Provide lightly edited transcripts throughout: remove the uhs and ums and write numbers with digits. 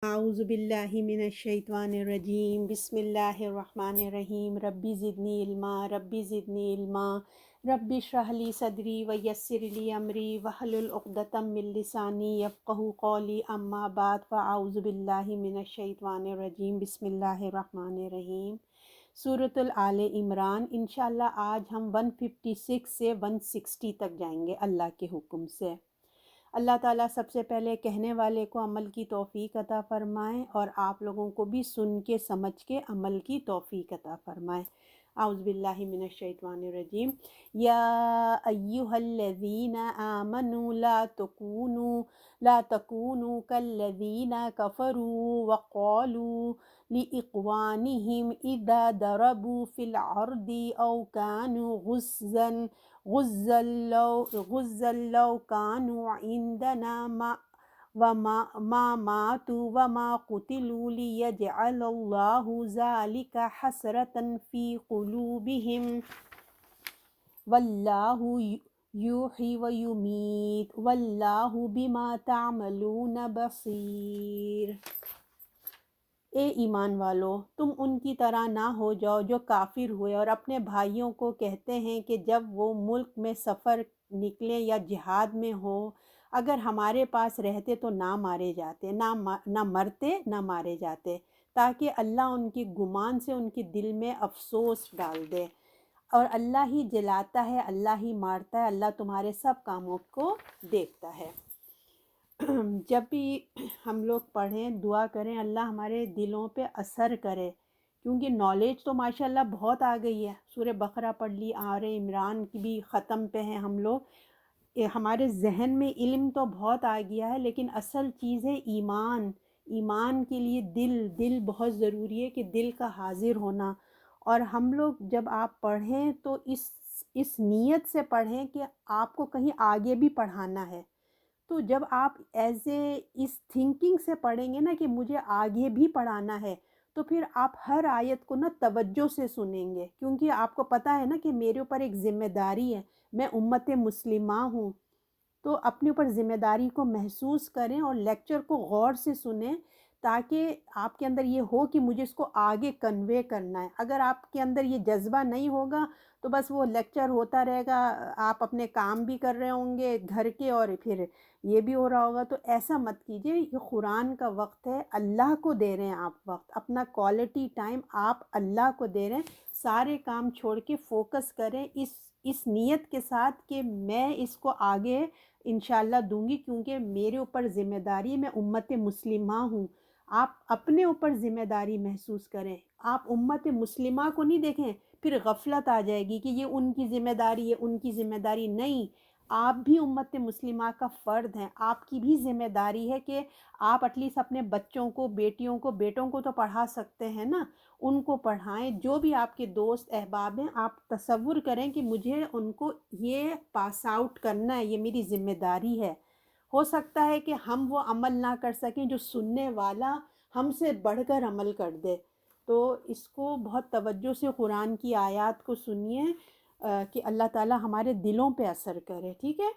اعوذ باللہ من الشیطان الرجیم بسم اللہ الرحمن الرحیم ربی زدنی علما ربی زدنی علما ربی اشرح لی صدری ویسر لی امری واحلل عقدۃ من لسانی یفقہوا قولی اما بعد فاعوذ باللہ من الشیطان الرجیم بسم اللہ الرحمن الرحیم سورۃ آل عمران۔ انشاءاللہ آج ہم 156 سے 160 تک جائیں گے اللہ کے حکم سے۔ اللہ تعالیٰ سب سے پہلے کہنے والے کو عمل کی توفیق عطا فرمائے اور آپ لوگوں کو بھی سن کے سمجھ کے عمل کی توفیق عطا فرمائے۔ اعوذ باللہ من الشیطان الرجیم۔ یا ایہا الذین آمنوا لا تکونوا کالذین کفروا وقالوا لإخوانهم اذا ضربوا في الارض او كانوا غزا لو كانوا عندنا ما ماتوا وما قتلوا ليجعل الله ذلك حسرة في قلوبهم والله یحیی و یمیت واللہ بما تعملون بصیر۔ اے ایمان والو، تم ان کی طرح نہ ہو جاؤ جو کافر ہوئے اور اپنے بھائیوں کو کہتے ہیں کہ جب وہ ملک میں سفر نکلیں یا جہاد میں ہو، اگر ہمارے پاس رہتے تو نہ مارے جاتے، نہ مرتے نہ مارے جاتے، تاکہ اللہ ان کے گمان سے ان کے دل میں افسوس ڈال دے۔ اور اللہ ہی جلاتا ہے، اللہ ہی مارتا ہے، اللہ تمہارے سب کاموں کو دیکھتا ہے۔ جب بھی ہم لوگ پڑھیں دعا کریں اللہ ہمارے دلوں پہ اثر کرے، کیونکہ نالج تو ماشاءاللہ بہت آ گئی ہے۔ سورہ بقرہ پڑھ لی، آل عمران کی بھی ختم پہ ہیں ہم لوگ، ہمارے ذہن میں علم تو بہت آ گیا ہے، لیکن اصل چیز ہے ایمان۔ ایمان کے لیے دل بہت ضروری ہے کہ دل کا حاضر ہونا۔ اور ہم لوگ جب آپ پڑھیں تو اس نیت سے پڑھیں کہ آپ کو کہیں آگے بھی پڑھانا ہے۔ تو جب آپ اس تھنکنگ سے پڑھیں گے نا کہ مجھے آگے بھی پڑھانا ہے، تو پھر آپ ہر آیت کو نا توجہ سے سنیں گے، کیونکہ آپ کو پتہ ہے نا کہ میرے اوپر ایک ذمہ داری ہے، میں امت مسلمہ ہوں۔ تو اپنے اوپر ذمہ داری کو محسوس کریں اور لیکچر کو غور سے سنیں، تاکہ آپ کے اندر یہ ہو کہ مجھے اس کو آگے کنوے کرنا ہے۔ اگر آپ کے اندر یہ جذبہ نہیں ہوگا تو بس وہ لیکچر ہوتا رہے گا، آپ اپنے کام بھی کر رہے ہوں گے گھر کے اور پھر یہ بھی ہو رہا ہوگا۔ تو ایسا مت کیجیے، یہ قرآن کا وقت ہے، اللہ کو دے رہے ہیں آپ وقت، اپنا کوالٹی ٹائم آپ اللہ کو دے رہے ہیں۔ سارے کام چھوڑ کے فوکس کریں اس نیت کے ساتھ کہ میں اس کو آگے انشاءاللہ دوں گی، کیونکہ میرے اوپر ذمہ داری، میں امت مسلمہ ہوں۔ آپ اپنے اوپر ذمہ داری محسوس کریں، آپ امت مسلمہ کو نہیں دیکھیں، پھر غفلت آ جائے گی کہ یہ ان کی ذمہ داری ہے، ان کی ذمہ داری نہیں۔ آپ بھی امت مسلمہ کا فرد ہیں، آپ کی بھی ذمہ داری ہے کہ آپ ایٹ لیسٹ اپنے بچوں کو، بیٹیوں کو، بیٹوں کو تو پڑھا سکتے ہیں نا، ان کو پڑھائیں۔ جو بھی آپ کے دوست احباب ہیں، آپ تصور کریں کہ مجھے ان کو یہ پاس آؤٹ کرنا ہے، یہ میری ذمہ داری ہے۔ ہو سکتا ہے کہ ہم وہ عمل نہ کر سکیں جو سننے والا ہم سے بڑھ کر عمل کر دے۔ تو اس کو بہت توجہ سے قرآن کی آیات کو سنیے کہ اللہ تعالی ہمارے دلوں پہ اثر کرے، ٹھیک ہے۔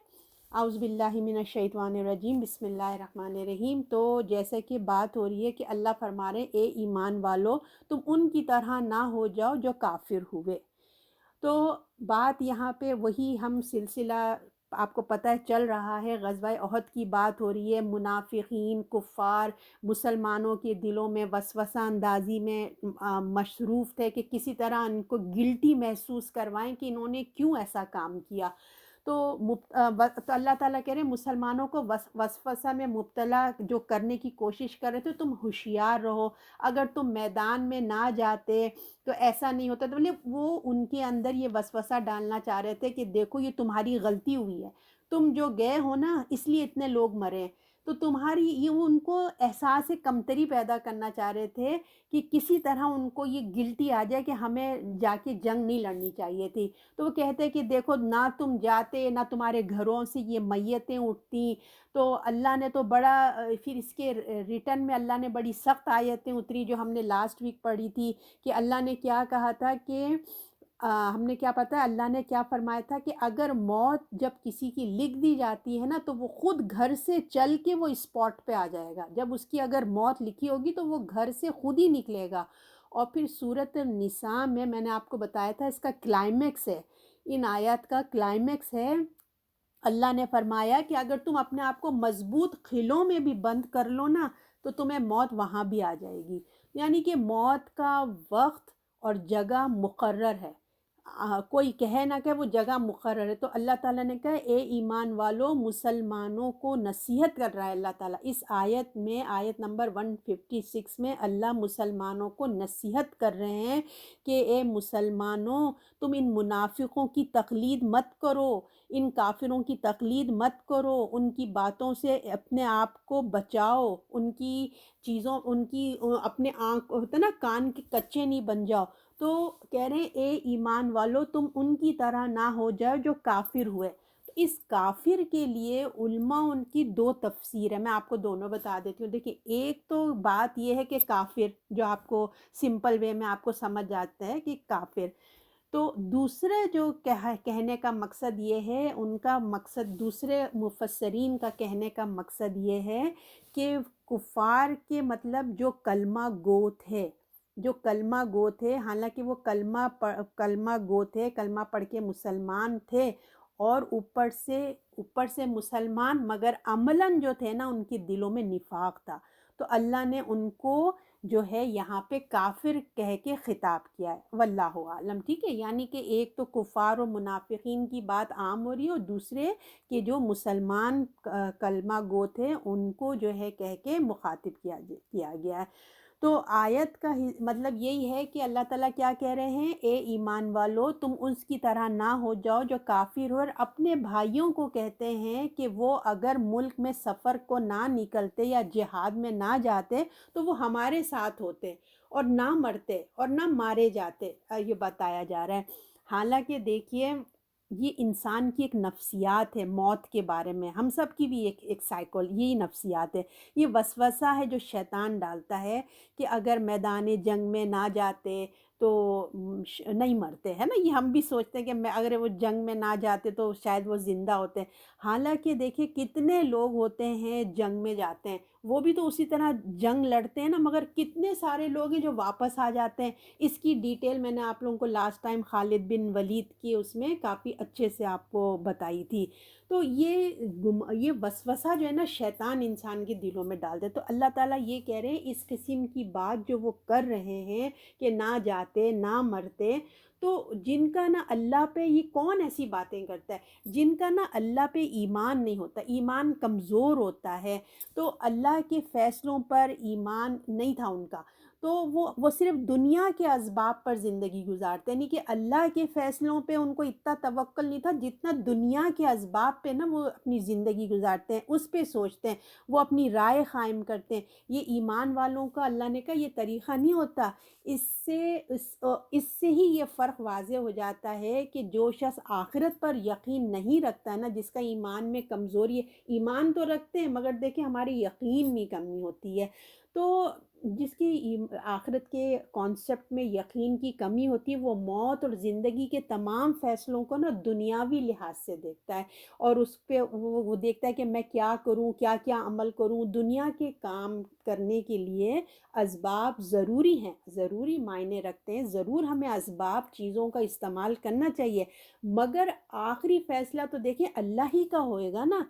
اعوذ باللہ من الشیطان الرجیم بسم اللہ الرحمن الرحیم۔ تو جیسے کہ بات ہو رہی ہے کہ اللہ فرما رہے اے ایمان والو، تم ان کی طرح نہ ہو جاؤ جو کافر ہوئے۔ تو بات یہاں پہ وہی ہم سلسلہ آپ کو پتہ ہے چل رہا ہے، غزوہ احد کی بات ہو رہی ہے، منافقین کفار مسلمانوں کے دلوں میں وسوسہ اندازی میں مصروف تھے کہ کسی طرح ان کو گلٹی محسوس کروائیں کہ انہوں نے کیوں ایسا کام کیا۔ تو اللہ تعالیٰ کہہ رہے ہیں مسلمانوں کو وسوسہ میں مبتلا جو کرنے کی کوشش کر رہے تھے، تم ہوشیار رہو، اگر تم میدان میں نہ جاتے تو ایسا نہیں ہوتا۔ تو وہ ان کے اندر یہ وسوسہ ڈالنا چاہ رہے تھے کہ دیکھو یہ تمہاری غلطی ہوئی ہے، تم جو گئے ہو نا اس لیے اتنے لوگ مرے، تو تمہاری یہ وہ ان کو احساس کمتری پیدا کرنا چاہ رہے تھے کہ کسی طرح ان کو یہ گلٹی آ جائے کہ ہمیں جا کے جنگ نہیں لڑنی چاہیے تھی۔ تو وہ کہتے کہ دیکھو نہ تم جاتے، نہ تمہارے گھروں سے یہ میتیں اٹھتی، تو اللہ نے تو بڑا پھر اس کے ریٹرن میں اللہ نے بڑی سخت آیتیں اتری جو ہم نے لاسٹ ویک پڑھی تھی، کہ اللہ نے کیا کہا تھا کہ ہم نے کیا پتہ ہے اللہ نے کیا فرمایا تھا کہ اگر موت جب کسی کی لکھ دی جاتی ہے نا تو وہ خود گھر سے چل کے وہ اسپاٹ پہ آ جائے گا، جب اس کی اگر موت لکھی ہوگی تو وہ گھر سے خود ہی نکلے گا۔ اور پھر سورۃ النساء میں نے آپ کو بتایا تھا اس کا کلائمیکس ہے، ان آیات کا کلائمیکس ہے، اللہ نے فرمایا کہ اگر تم اپنے آپ کو مضبوط قلعوں میں بھی بند کر لو نا تو تمہیں موت وہاں بھی آ جائے گی، یعنی کہ موت کا وقت اور جگہ مقرر ہے، کوئی کہے نہ کہ وہ جگہ مقرر ہے۔ تو اللہ تعالیٰ نے کہا اے ایمان والو، مسلمانوں کو نصیحت کر رہا ہے اللہ تعالیٰ اس آیت میں، آیت نمبر 156 میں اللہ مسلمانوں کو نصیحت کر رہے ہیں کہ اے مسلمانوں، تم ان منافقوں کی تقلید مت کرو، ان کافروں کی تقلید مت کرو، ان کی باتوں سے اپنے آپ کو بچاؤ، ان کی چیزوں، ان کی اپنے آنکھ ہوتا ہے نا کان کے کچے نہیں بن جاؤ۔ تو کہہ رہے ہیں اے ایمان والو، تم ان کی طرح نہ ہو جاؤ جو کافر ہوئے۔ تو اس کافر کے لیے علماء ان کی دو تفسیر ہے، میں آپ کو دونوں بتا دیتی ہوں۔ دیکھیں ایک تو بات یہ ہے کہ کافر جو آپ کو سمپل وے میں آپ کو سمجھ جاتا ہے کہ کافر، تو دوسرے جو کہنے کا مقصد یہ ہے، ان کا مقصد دوسرے مفسرین کا کہنے کا مقصد یہ ہے کہ کفار کے مطلب جو کلمہ گو تھے، جو کلمہ گو تھے، حالانکہ وہ کلمہ گو تھے، کلمہ پڑھ کے مسلمان تھے، اور اوپر سے مسلمان، مگر عملاً جو تھے نا ان کے دلوں میں نفاق تھا، تو اللہ نے ان کو جو ہے یہاں پہ کافر کہہ کے خطاب کیا ہے، واللہ عالم، ٹھیک ہے۔ یعنی کہ ایک تو کفار و منافقین کی بات عام ہو رہی ہے، اور دوسرے کہ جو مسلمان کلمہ گو تھے ان کو جو ہے کہہ کے مخاطب کیا گیا ہے۔ تو آیت کا مطلب یہی ہے کہ اللہ تعالیٰ کیا کہہ رہے ہیں، اے ایمان والو، تم اس کی طرح نہ ہو جاؤ جو کافر ہو، اور اپنے بھائیوں کو کہتے ہیں کہ وہ اگر ملک میں سفر کو نہ نکلتے یا جہاد میں نہ جاتے تو وہ ہمارے ساتھ ہوتے اور نہ مرتے اور نہ مارے جاتے، یہ بتایا جا رہا ہے۔ حالانکہ دیکھیے یہ انسان کی ایک نفسیات ہے، موت کے بارے میں ہم سب کی بھی ایک یہی نفسیات ہے، یہ وسوسہ ہے جو شیطان ڈالتا ہے کہ اگر میدان جنگ میں نہ جاتے تو نہیں مرتے، ہے نا، یہ ہم بھی سوچتے ہیں کہ اگر وہ جنگ میں نہ جاتے تو شاید وہ زندہ ہوتے ہیں۔ حالانکہ دیکھیں کتنے لوگ ہوتے ہیں جنگ میں جاتے ہیں، وہ بھی تو اسی طرح جنگ لڑتے ہیں نا، مگر کتنے سارے لوگ ہیں جو واپس آ جاتے ہیں۔ اس کی ڈیٹیل میں نے آپ لوگوں کو لاسٹ ٹائم خالد بن ولید کی اس میں کافی اچھے سے آپ کو بتائی تھی۔ تو یہ وسوسہ جو ہے نا شیطان انسان کے دلوں میں ڈال دے، تو اللہ تعالیٰ یہ کہہ رہے ہیں اس قسم کی بات جو وہ کر رہے ہیں کہ نہ جاتے نہ مرتے، تو جن کا نا اللہ پہ، یہ کون ایسی باتیں کرتا ہے جن کا نا اللہ پہ ایمان نہیں ہوتا، ایمان کمزور ہوتا ہے، تو اللہ کے فیصلوں پر ایمان نہیں تھا ان کا، تو وہ صرف دنیا کے اسباب پر زندگی گزارتے ہیں، یعنی کہ اللہ کے فیصلوں پہ ان کو اتنا توکل نہیں تھا جتنا دنیا کے اسباب پہ نا وہ اپنی زندگی گزارتے ہیں، اس پہ سوچتے ہیں، وہ اپنی رائے قائم کرتے ہیں۔ یہ ایمان والوں کا اللہ نے کہا یہ طریقہ نہیں ہوتا۔ اس سے ہی یہ فرق واضح ہو جاتا ہے کہ جو شخص آخرت پر یقین نہیں رکھتا ہے نا، جس کا ایمان میں کمزوری ہے، ایمان تو رکھتے ہیں مگر دیکھیں ہماری یقین میں کمی ہوتی ہے، تو جس کی آخرت کے کانسیپٹ میں یقین کی کمی ہوتی ہے وہ موت اور زندگی کے تمام فیصلوں کو نا دنیاوی لحاظ سے دیکھتا ہے، اور اس پہ وہ دیکھتا ہے کہ میں کیا کروں، کیا کیا عمل کروں۔ دنیا کے کام کرنے کے لیے اسباب ضروری ہیں، ضروری معنی رکھتے ہیں، ضرور ہمیں اسباب چیزوں کا استعمال کرنا چاہیے، مگر آخری فیصلہ تو دیکھیں اللہ ہی کا ہوئے گا نا۔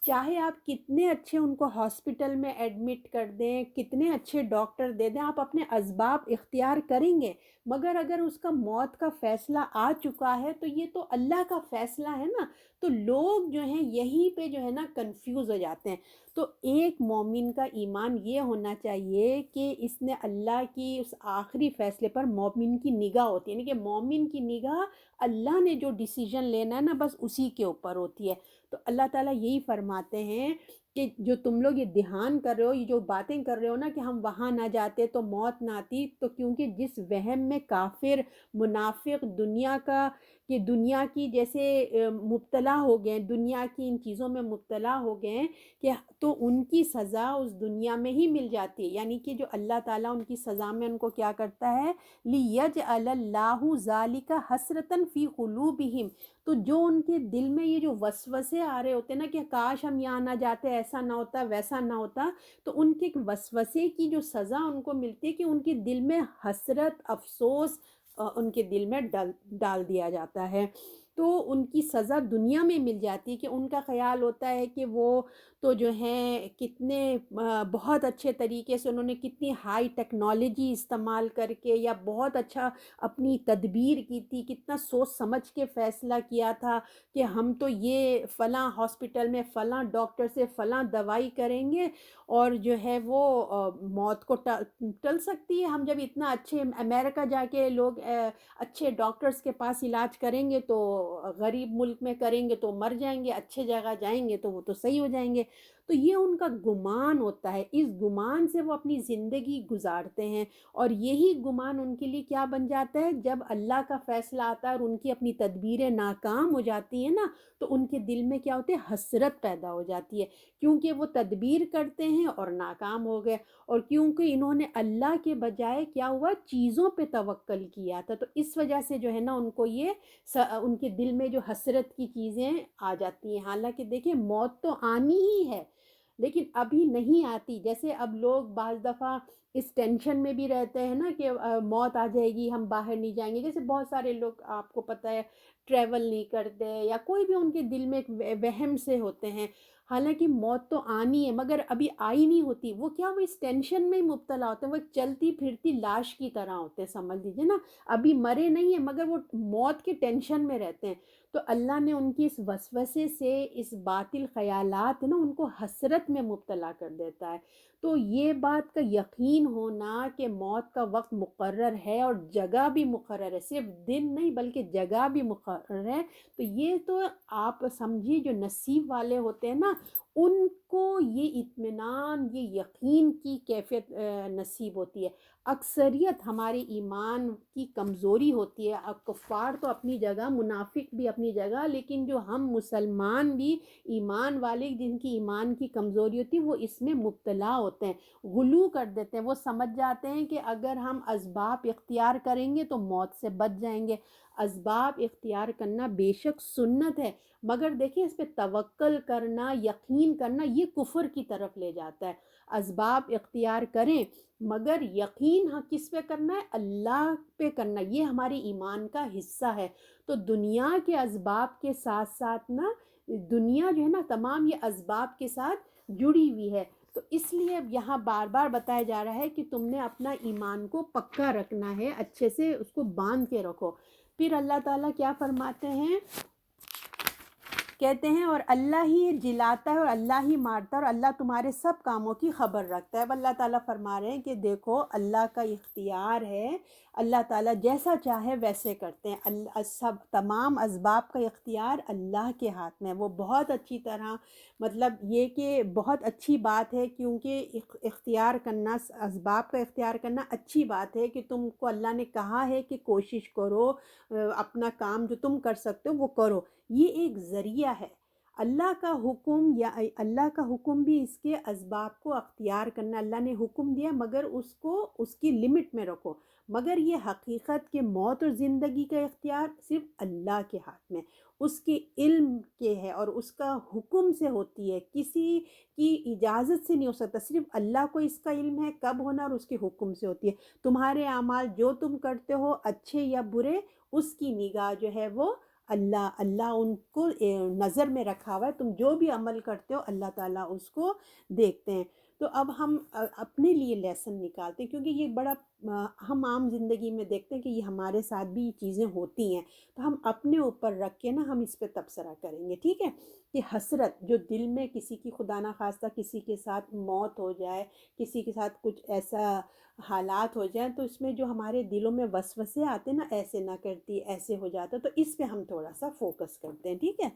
چاہے آپ کتنے اچھے ان کو ہاسپٹل میں ایڈمٹ کر دیں، کتنے اچھے ڈاکٹر دے دیں، آپ اپنے اسباب اختیار کریں گے، مگر اگر اس کا موت کا فیصلہ آ چکا ہے تو یہ تو اللہ کا فیصلہ ہے نا۔ تو لوگ جو ہیں یہیں پہ جو ہے نا کنفیوز ہو جاتے ہیں۔ تو ایک مومن کا ایمان یہ ہونا چاہیے کہ اس نے اللہ کی اس آخری فیصلے پر مومن کی نگاہ ہوتی ہے، یعنی کہ مومن کی نگاہ اللہ نے جو ڈیسیجن لینا ہے نا بس اسی کے اوپر ہوتی ہے۔ تو اللہ تعالیٰ یہی فرماتے ہیں کہ جو تم لوگ یہ دھیان کر رہے ہو، یہ جو باتیں کر رہے ہو نا کہ ہم وہاں نہ جاتے تو موت نہ آتی، تو کیونکہ جس وہم میں کافر منافق دنیا کا کہ دنیا کی جیسے مبتلا ہو گئے، دنیا کی ان چیزوں میں مبتلا ہو گئے ہیں کہ تو ان کی سزا اس دنیا میں ہی مل جاتی ہے، یعنی کہ جو اللہ تعالیٰ ان کی سزا میں ان کو کیا کرتا ہے، لِيَجْعَلَ اللَّهُ ذَلِكَ حَسْرَةً فِي قُلُوبِهِمْ، تو جو ان کے دل میں یہ جو وسوسے آ رہے ہوتے ہیں نا کہ کاش ہم یہاں نہ جاتے، ایسا نہ ہوتا ویسا نہ ہوتا، تو ان کے ایک وسوسے کی جو سزا ان کو ملتی ہے کہ ان کے دل میں حسرت افسوس ان کے دل میں ڈال دیا جاتا ہے، تو ان کی سزا دنیا میں مل جاتی ہے کہ ان کا خیال ہوتا ہے کہ وہ تو جو ہیں کتنے بہت اچھے طریقے سے انہوں نے کتنی ہائی ٹیکنالوجی استعمال کر کے یا بہت اچھا اپنی تدبیر کی تھی، کتنا سوچ سمجھ کے فیصلہ کیا تھا کہ ہم تو یہ فلاں ہاسپٹل میں فلاں ڈاکٹر سے فلاں دوائی کریں گے اور جو ہے وہ موت کو ٹل سکتی ہے، ہم جب اتنا اچھے امریکہ جا کے لوگ اچھے ڈاکٹرز کے پاس علاج کریں گے تو غریب ملک میں کریں گے تو مر جائیں گے، اچھے جگہ جائیں گے تو وہ تو صحیح ہو جائیں گے، تو یہ ان کا گمان ہوتا ہے، اس گمان سے وہ اپنی زندگی گزارتے ہیں، اور یہی گمان ان کے لیے کیا بن جاتا ہے، جب اللہ کا فیصلہ آتا ہے اور ان کی اپنی تدبیریں ناکام ہو جاتی ہیں نا تو ان کے دل میں کیا ہوتے ہے، حسرت پیدا ہو جاتی ہے، کیونکہ وہ تدبیر کرتے ہیں اور ناکام ہو گئے، اور کیونکہ انہوں نے اللہ کے بجائے کیا ہوا، چیزوں پہ توکل کیا تھا، تو اس وجہ سے جو ہے نا ان کو یہ ان کے دل میں جو حسرت کی چیزیں آ جاتی ہیں، حالانکہ دیکھیں موت تو آنی ہی ہے لیکن ابھی نہیں آتی، جیسے اب لوگ بعض دفعہ اس ٹینشن میں بھی رہتے ہیں نا کہ موت آ جائے گی ہم باہر نہیں جائیں گے، جیسے بہت سارے لوگ آپ کو پتہ ہے ٹریول نہیں کرتے یا کوئی بھی ان کے دل میں ایک وہم سے ہوتے ہیں، حالانکہ موت تو آنی ہے مگر ابھی آئی نہیں ہوتی، وہ کیا وہ اس ٹینشن میں ہی مبتلا ہوتے ہیں، وہ ایک چلتی پھرتی لاش کی طرح ہوتے ہیں، سمجھ لیجیے نا، ابھی مرے نہیں ہیں مگر وہ موت کے ٹینشن میں رہتے ہیں، تو اللہ نے ان کی اس وسوسے سے اس باطل خیالات نا ان کو حسرت میں مبتلا کر دیتا ہے، تو یہ بات کا یقین ہونا کہ موت کا وقت مقرر ہے اور جگہ بھی مقرر ہے، صرف دن نہیں بلکہ جگہ بھی مقرر ہے، تو یہ تو آپ سمجھیے جو نصیب والے ہوتے ہیں نا ان کو یہ اطمینان یہ یقین کی کیفیت نصیب ہوتی ہے، اکثریت ہمارے ایمان کی کمزوری ہوتی ہے، کفار تو اپنی جگہ منافق بھی اپنی جگہ، لیکن جو ہم مسلمان بھی ایمان والے جن کی ایمان کی کمزوری ہوتی ہے وہ اس میں مبتلا ہوتے ہیں، غلو کر دیتے ہیں، وہ سمجھ جاتے ہیں کہ اگر ہم اسباب اختیار کریں گے تو موت سے بچ جائیں گے، اسباب اختیار کرنا بے شک سنت ہے مگر دیکھیں اس پہ توکل کرنا یقین کرنا یہ کفر کی طرف لے جاتا ہے، اسباب اختیار کریں مگر یقین ہاں کس پہ کرنا ہے، اللہ پہ کرنا، یہ ہمارے ایمان کا حصہ ہے، تو دنیا کے اسباب کے ساتھ ساتھ نا دنیا جو ہے نا تمام یہ اسباب کے ساتھ جڑی ہوئی ہے، تو اس لیے اب یہاں بار بار بتایا جا رہا ہے کہ تم نے اپنا ایمان کو پکا رکھنا ہے، اچھے سے اس کو باندھ کے رکھو، پھر اللہ تعالیٰ کیا فرماتے ہیں، کہتے ہیں اور اللہ ہی جلاتا ہے اور اللہ ہی مارتا ہے اور اللہ تمہارے سب کاموں کی خبر رکھتا ہے، اب اللہ تعالیٰ فرما رہے ہیں کہ دیکھو اللہ کا اختیار ہے، اللہ تعالیٰ جیسا چاہے ویسے کرتے ہیں، سب تمام اسباب کا اختیار اللہ کے ہاتھ میں ہے، وہ بہت اچھی طرح مطلب یہ کہ بہت اچھی بات ہے کیونکہ اختیار کرنا اسباب کا اختیار کرنا اچھی بات ہے کہ تم کو اللہ نے کہا ہے کہ کوشش کرو اپنا کام جو تم کر سکتے ہو وہ کرو، یہ ایک ذریعہ ہے، اللہ کا حکم یا اللہ کا حکم بھی اس کے اسباب کو اختیار کرنا، اللہ نے حکم دیا مگر اس کو اس کی لمٹ میں رکھو، مگر یہ حقیقت کہ موت اور زندگی کا اختیار صرف اللہ کے ہاتھ میں، اس کے علم کے ہے اور اس کا حکم سے ہوتی ہے، کسی کی اجازت سے نہیں ہو سکتا، صرف اللہ کو اس کا علم ہے کب ہونا اور اس کے حکم سے ہوتی ہے، تمہارے اعمال جو تم کرتے ہو اچھے یا برے اس کی نگاہ جو ہے وہ اللہ ان کو نظر میں رکھا ہوا ہے، تم جو بھی عمل کرتے ہو اللہ تعالیٰ اس کو دیکھتے ہیں، تو اب ہم اپنے لیے لیسن نکالتے ہیں کیونکہ یہ بڑا ہم عام زندگی میں دیکھتے ہیں کہ یہ ہمارے ساتھ بھی یہ چیزیں ہوتی ہیں، تو ہم اپنے اوپر رکھ کے نا ہم اس پہ تبصرہ کریں گے، ٹھیک ہے، کہ حسرت جو دل میں کسی کی خدا نخواستہ کسی کے ساتھ موت ہو جائے، کسی کے ساتھ کچھ ایسا حالات ہو جائیں تو اس میں جو ہمارے دلوں میں وسوسے آتے ہیں نا ایسے نہ کرتی ایسے ہو جاتا، تو اس پہ ہم تھوڑا سا فوکس کرتے ہیں، ٹھیک ہے،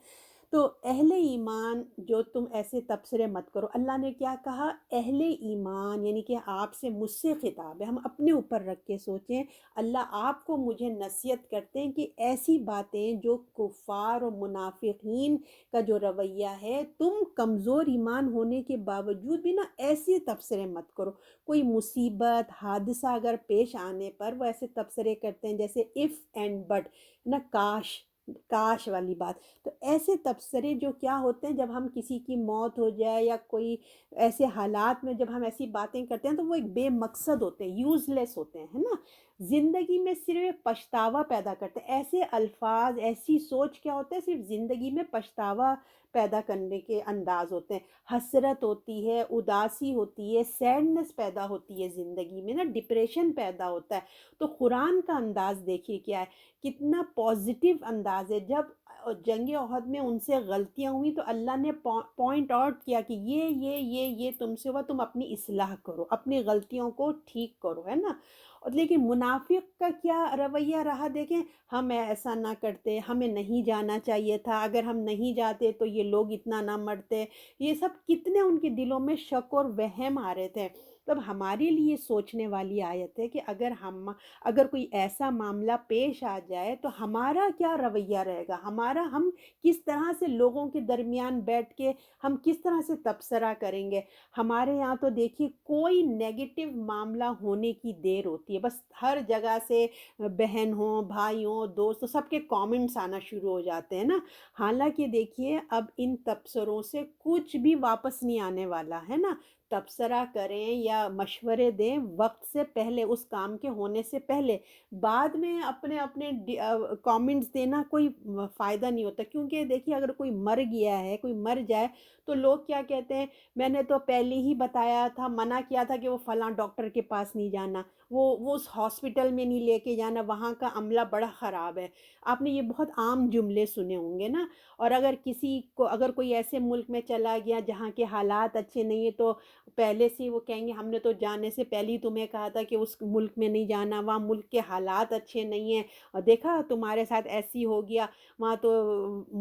تو اہل ایمان جو تم ایسے تبصرے مت کرو، اللہ نے کیا کہا؟ اہل ایمان، یعنی کہ آپ سے، مجھ سے خطاب ہے، ہم اپنے اوپر رکھ کے سوچیں۔ اللہ آپ کو مجھے نصیحت کرتے ہیں کہ ایسی باتیں جو کفار و منافقین کا جو رویہ ہے، تم کمزور ایمان ہونے کے باوجود بھی نا ایسے تبصرے مت کرو۔ کوئی مصیبت حادثہ اگر پیش آنے پر وہ ایسے تبصرے کرتے ہیں جیسے اف اینڈ بٹ نا، کاش، کاش والی بات۔ تو ایسے تبصرے جو کیا ہوتے ہیں، جب ہم کسی کی موت ہو جائے یا کوئی ایسے حالات میں جب ہم ایسی باتیں کرتے ہیں تو وہ ایک بے مقصد ہوتے ہیں، یوز لیس ہوتے ہیں، ہے نا؟ زندگی میں صرف پچھتاوا پیدا کرتے ہیں ایسے الفاظ، ایسی سوچ کیا ہوتا ہے، صرف زندگی میں پچھتاوا پیدا کرنے کے انداز ہوتے ہیں۔ حسرت ہوتی ہے، اداسی ہوتی ہے، سیڈنس پیدا ہوتی ہے زندگی میں نا، ڈپریشن پیدا ہوتا ہے۔ تو قرآن کا انداز دیکھیے کیا ہے، کتنا پازیٹیو انداز ہے۔ جب جنگ احد میں ان سے غلطیاں ہوئی تو اللہ نے پوائنٹ آؤٹ کیا کہ یہ تم سے ہوا، تم اپنی اصلاح کرو، اپنی غلطیوں کو ٹھیک کرو، ہے نا؟ اور لیکن منافق کا کیا رویہ رہا دیکھیں، ہم ایسا نہ کرتے، ہمیں نہیں جانا چاہیے تھا، اگر ہم نہیں جاتے تو یہ لوگ اتنا نہ مرتے، یہ سب کتنے ان کے دلوں میں شک اور وہم آ رہے تھے۔ تب ہمارے لیے سوچنے والی آیت ہے کہ اگر کوئی ایسا معاملہ پیش آ جائے تو ہمارا کیا رویہ رہے گا، ہم کس طرح سے لوگوں کے درمیان بیٹھ کے ہم کس طرح سے تبصرہ کریں گے۔ ہمارے یہاں تو دیکھیے کوئی نیگیٹو معاملہ ہونے کی دیر ہوتی ہے، بس ہر جگہ سے بہن ہوں، بھائی ہوں، دوست ہوں، سب کے کامنٹس آنا شروع ہو جاتے ہیں نا۔ حالانکہ دیکھیے اب ان تبصروں سے کچھ بھی واپس نہیں آنے والا ہے نا۔ تبصرہ کریں یا مشورے دیں وقت سے پہلے، اس کام کے ہونے سے پہلے، بعد میں اپنے اپنے کامنٹس دینا کوئی فائدہ نہیں ہوتا، کیونکہ دیکھیے اگر کوئی مر گیا ہے، کوئی مر جائے تو لوگ کیا کہتے ہیں، میں نے تو پہلے ہی بتایا تھا، منع کیا تھا کہ وہ فلاں ڈاکٹر کے پاس نہیں جانا، وہ اس ہاسپٹل میں نہیں لے کے جانا، وہاں کا عملہ بڑا خراب ہے۔ آپ نے یہ بہت عام جملے سنے ہوں گے نا۔ اور اگر کوئی ایسے ملک میں چلا گیا جہاں کے حالات اچھے نہیں ہیں تو پہلے سے وہ کہیں گے ہم نے تو جانے سے پہلے ہی تمہیں کہا تھا کہ اس ملک میں نہیں جانا، وہاں ملک کے حالات اچھے نہیں ہیں، اور دیکھا تمہارے ساتھ ایسی ہو گیا، وہاں تو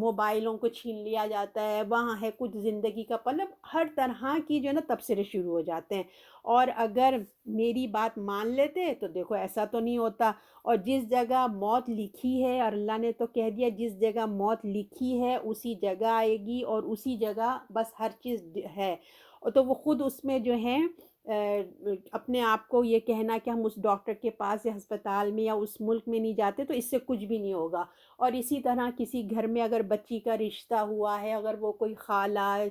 موبائلوں کو چھین لیا جاتا ہے، وہاں ہے کچھ زندگی کا مطلب ہر طرح کی جو ہے نا تبصرے شروع ہو جاتے ہیں۔ اور اگر میری بات مان لیتے تو دیکھو ایسا تو نہیں ہوتا، اور جس جگہ موت لکھی ہے، اور اللہ نے تو کہہ دیا جس جگہ موت لکھی ہے اسی جگہ آئے گی، اور اسی جگہ بس ہر چیز ہے۔ اور تو وہ خود اس میں جو ہیں اپنے آپ کو یہ کہنا کہ ہم اس ڈاکٹر کے پاس یا ہسپتال میں یا اس ملک میں نہیں جاتے تو اس سے کچھ بھی نہیں ہوگا۔ اور اسی طرح کسی گھر میں اگر بچی کا رشتہ ہوا ہے، اگر وہ کوئی خالہ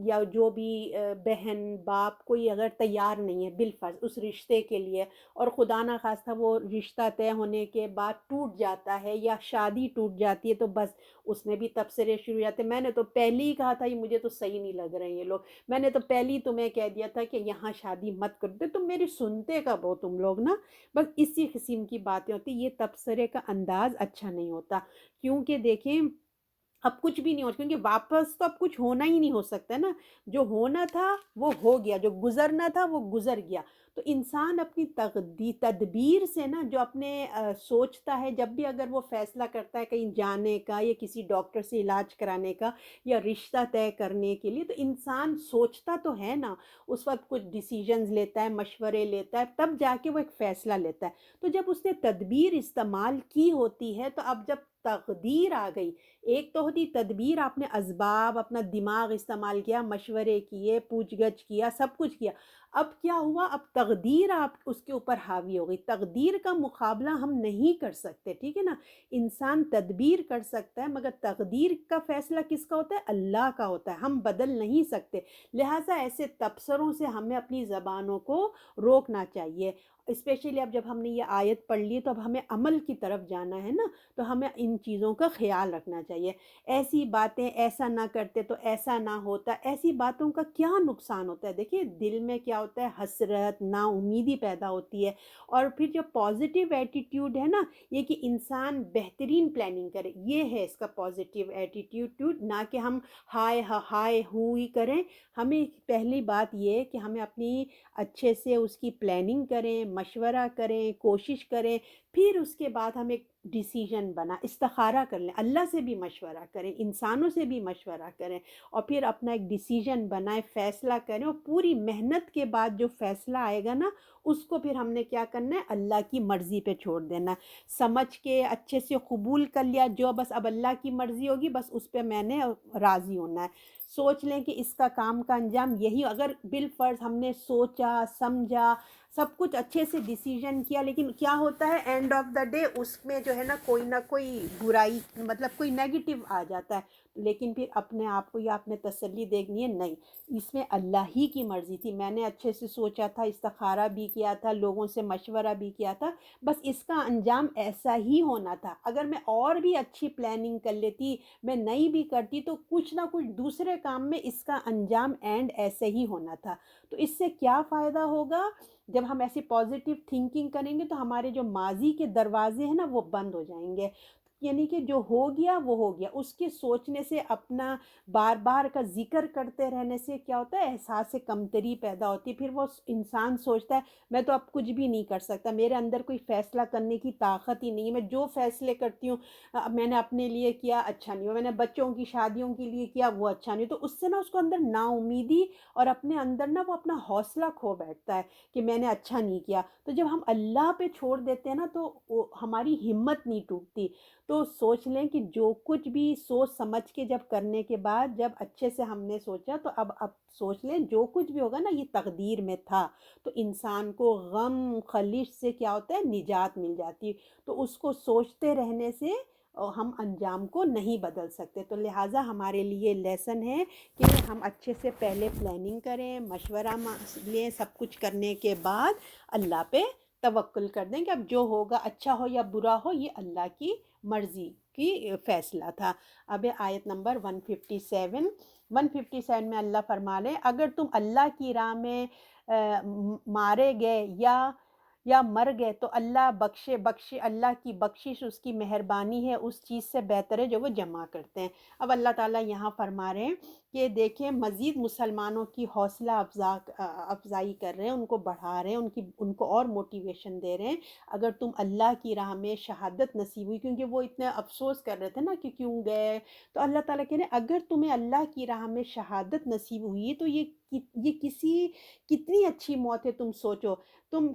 یا جو بھی بہن باپ کوئی اگر تیار نہیں ہے بالفرض اس رشتے کے لیے، اور خدا نہ خواستہ وہ رشتہ طے ہونے کے بعد ٹوٹ جاتا ہے یا شادی ٹوٹ جاتی ہے، تو بس اس میں بھی تبصرے شروع ہو جاتے ہیں، میں نے تو پہلے ہی کہا تھا یہ مجھے تو صحیح نہیں لگ رہے ہیں یہ لوگ، میں نے تو پہلے ہی تمہیں کہہ دیا تھا کہ یہاں شادی مت کر دے، تم میری سنتے کب ہو تم لوگ نا۔ بس اسی قسم کی باتیں ہوتی، یہ تبصرے کا انداز اچھا نہیں ہوتا، کیونکہ دیکھیں اب کچھ بھی نہیں ہو، کیونکہ واپس تو اب کچھ ہونا ہی نہیں ہو سکتا نا، جو ہونا تھا وہ ہو گیا، جو گزرنا تھا وہ گزر گیا۔ تو انسان اپنی تدبیر سے نا، جو اپنے سوچتا ہے، جب بھی اگر وہ فیصلہ کرتا ہے کہیں جانے کا یا کسی ڈاکٹر سے علاج کرانے کا یا رشتہ طے کرنے کے لیے، تو انسان سوچتا تو ہے نا، اس وقت کچھ ڈیسیژنز لیتا ہے، مشورے لیتا ہے، تب جا کے وہ ایک فیصلہ لیتا ہے۔ تو جب اس نے تدبیر استعمال کی ہوتی ہے، تو اب جب تقدیر آ گئی، ایک تو ہوتی تدبیر، آپ نے اسباب، اپنا دماغ استعمال کیا، مشورے کیے، پوچھ گچھ کیا، سب کچھ کیا، اب کیا ہوا، اب تقدیر آپ اس کے اوپر حاوی ہو گئی، تقدیر کا مقابلہ ہم نہیں کر سکتے، ٹھیک ہے نا؟ انسان تدبیر کر سکتا ہے مگر تقدیر کا فیصلہ کس کا ہوتا ہے؟ اللہ کا ہوتا ہے، ہم بدل نہیں سکتے۔ لہٰذا ایسے تبصروں سے ہمیں اپنی زبانوں کو روکنا چاہیے، اسپیشلی اب جب ہم نے یہ آیت پڑھ لی تو اب ہمیں عمل کی طرف جانا ہے نا، تو ہمیں ان چیزوں کا خیال رکھنا چاہیے۔ ایسی باتیں ایسا نہ کرتے تو ایسا نہ ہوتا، ایسی باتوں کا کیا نقصان ہوتا ہے؟ دیکھیے دل میں کیا ہوتا ہے، حسرت، نا امیدی پیدا ہوتی ہے۔ اور پھر جو پازیٹیو ایٹیٹیوڈ ہے نا، یہ کہ انسان بہترین پلاننگ کرے، یہ ہے اس کا پازیٹیو ایٹیٹیوڈ، نہ کہ ہم ہائے ہائے ہوئی کریں۔ ہمیں پہلی بات یہ ہے کہ ہمیں اپنی اچھے سے اس کی پلاننگ کریں، مشورہ کریں، کوشش کریں، پھر اس کے بعد ہم ایک ڈیسیژن بنا، استخارہ کر لیں، اللہ سے بھی مشورہ کریں، انسانوں سے بھی مشورہ کریں، اور پھر اپنا ایک ڈیسیژن بنائیں، فیصلہ کریں، اور پوری محنت کے بعد جو فیصلہ آئے گا نا اس کو پھر ہم نے کیا کرنا ہے، اللہ کی مرضی پہ چھوڑ دینا ہے۔ سمجھ کے اچھے سے قبول کر لیا جو بس اب اللہ کی مرضی ہوگی، بس اس پہ میں نے راضی ہونا ہے۔ سوچ لیں کہ اس کا کام کا انجام یہی، اگر بالفرض ہم نے سوچا سمجھا سب کچھ اچھے سے ڈیسیژن کیا، لیکن کیا ہوتا ہے اینڈ آف دا ڈے اس میں جو ہے نا کوئی برائی، مطلب کوئی نیگیٹو آ جاتا ہے، لیکن پھر اپنے آپ کو یا اپنے تسلی دیکھنی ہے، نہیں اس میں اللہ ہی کی مرضی تھی، میں نے اچھے سے سوچا تھا، استخارہ بھی کیا تھا، لوگوں سے مشورہ بھی کیا تھا، بس اس کا انجام ایسا ہی ہونا تھا۔ اگر میں اور بھی اچھی پلاننگ کر لیتی، میں نہیں بھی کرتی، تو کچھ نہ کچھ دوسرے کام میں اس کا انجام اینڈ ایسے ہی ہونا تھا۔ تو اس سے کیا فائدہ ہوگا؟ جب ہم ایسی پازیٹیو تھنکنگ کریں گے تو ہمارے جو ماضی کے دروازے ہیں نا وہ بند ہو جائیں گے، یعنی کہ جو ہو گیا وہ ہو گیا، اس کے سوچنے سے، اپنا بار بار کا ذکر کرتے رہنے سے کیا ہوتا ہے، احساس کمتری پیدا ہوتی ہے، پھر وہ انسان سوچتا ہے میں تو اب کچھ بھی نہیں کر سکتا، میرے اندر کوئی فیصلہ کرنے کی طاقت ہی نہیں ہے، میں جو فیصلے کرتی ہوں میں نے اپنے لیے کیا اچھا نہیں ہوا، میں نے بچوں کی شادیوں کے لیے کیا وہ اچھا نہیں، تو اس سے نا اس کو اندر نا امیدی اور اپنے اندر نا وہ اپنا حوصلہ کھو بیٹھتا ہے کہ میں نے اچھا نہیں کیا۔ تو جب ہم اللہ پہ چھوڑ دیتے ہیں نا تو ہماری ہمت نہیں ٹوٹتی۔ تو سوچ لیں کہ جو کچھ بھی سوچ سمجھ کے جب کرنے کے بعد جب اچھے سے ہم نے سوچا، تو اب سوچ لیں جو کچھ بھی ہوگا نا یہ تقدیر میں تھا، تو انسان کو غم خلش سے کیا ہوتا ہے، نجات مل جاتی ہے۔ تو اس کو سوچتے رہنے سے ہم انجام کو نہیں بدل سکتے، تو لہٰذا ہمارے لیے لیسن ہے کہ ہم اچھے سے پہلے پلاننگ کریں، مشورہ لیں، سب کچھ کرنے کے بعد اللہ پہ توکل کر دیں کہ اب جو ہوگا اچھا ہو یا برا ہو یہ اللہ کی مرضی کی فیصلہ تھا۔ اب آیت نمبر 157، 157 میں اللہ فرما رہے اگر تم اللہ کی راہ میں مارے گئے یا مر گئے تو اللہ بخشے اللہ کی بخشش اس کی مہربانی ہے اس چیز سے بہتر ہے جو وہ جمع کرتے ہیں۔ اب اللہ تعالیٰ یہاں فرما رہے ہیں کہ دیکھیں مزید مسلمانوں کی حوصلہ افزائی کر رہے ہیں، ان کو بڑھا رہے ہیں، ان کو اور موٹیویشن دے رہے ہیں۔ اگر تم اللہ کی راہ میں شہادت نصیب ہوئی، کیونکہ وہ اتنے افسوس کر رہے تھے نا کہ کیوں گئے، تو اللہ تعالیٰ کہہ رہے ہیں اگر تمہیں اللہ کی راہ میں شہادت نصیب ہوئی تو یہ کتنی اچھی موت ہے، تم سوچو، تم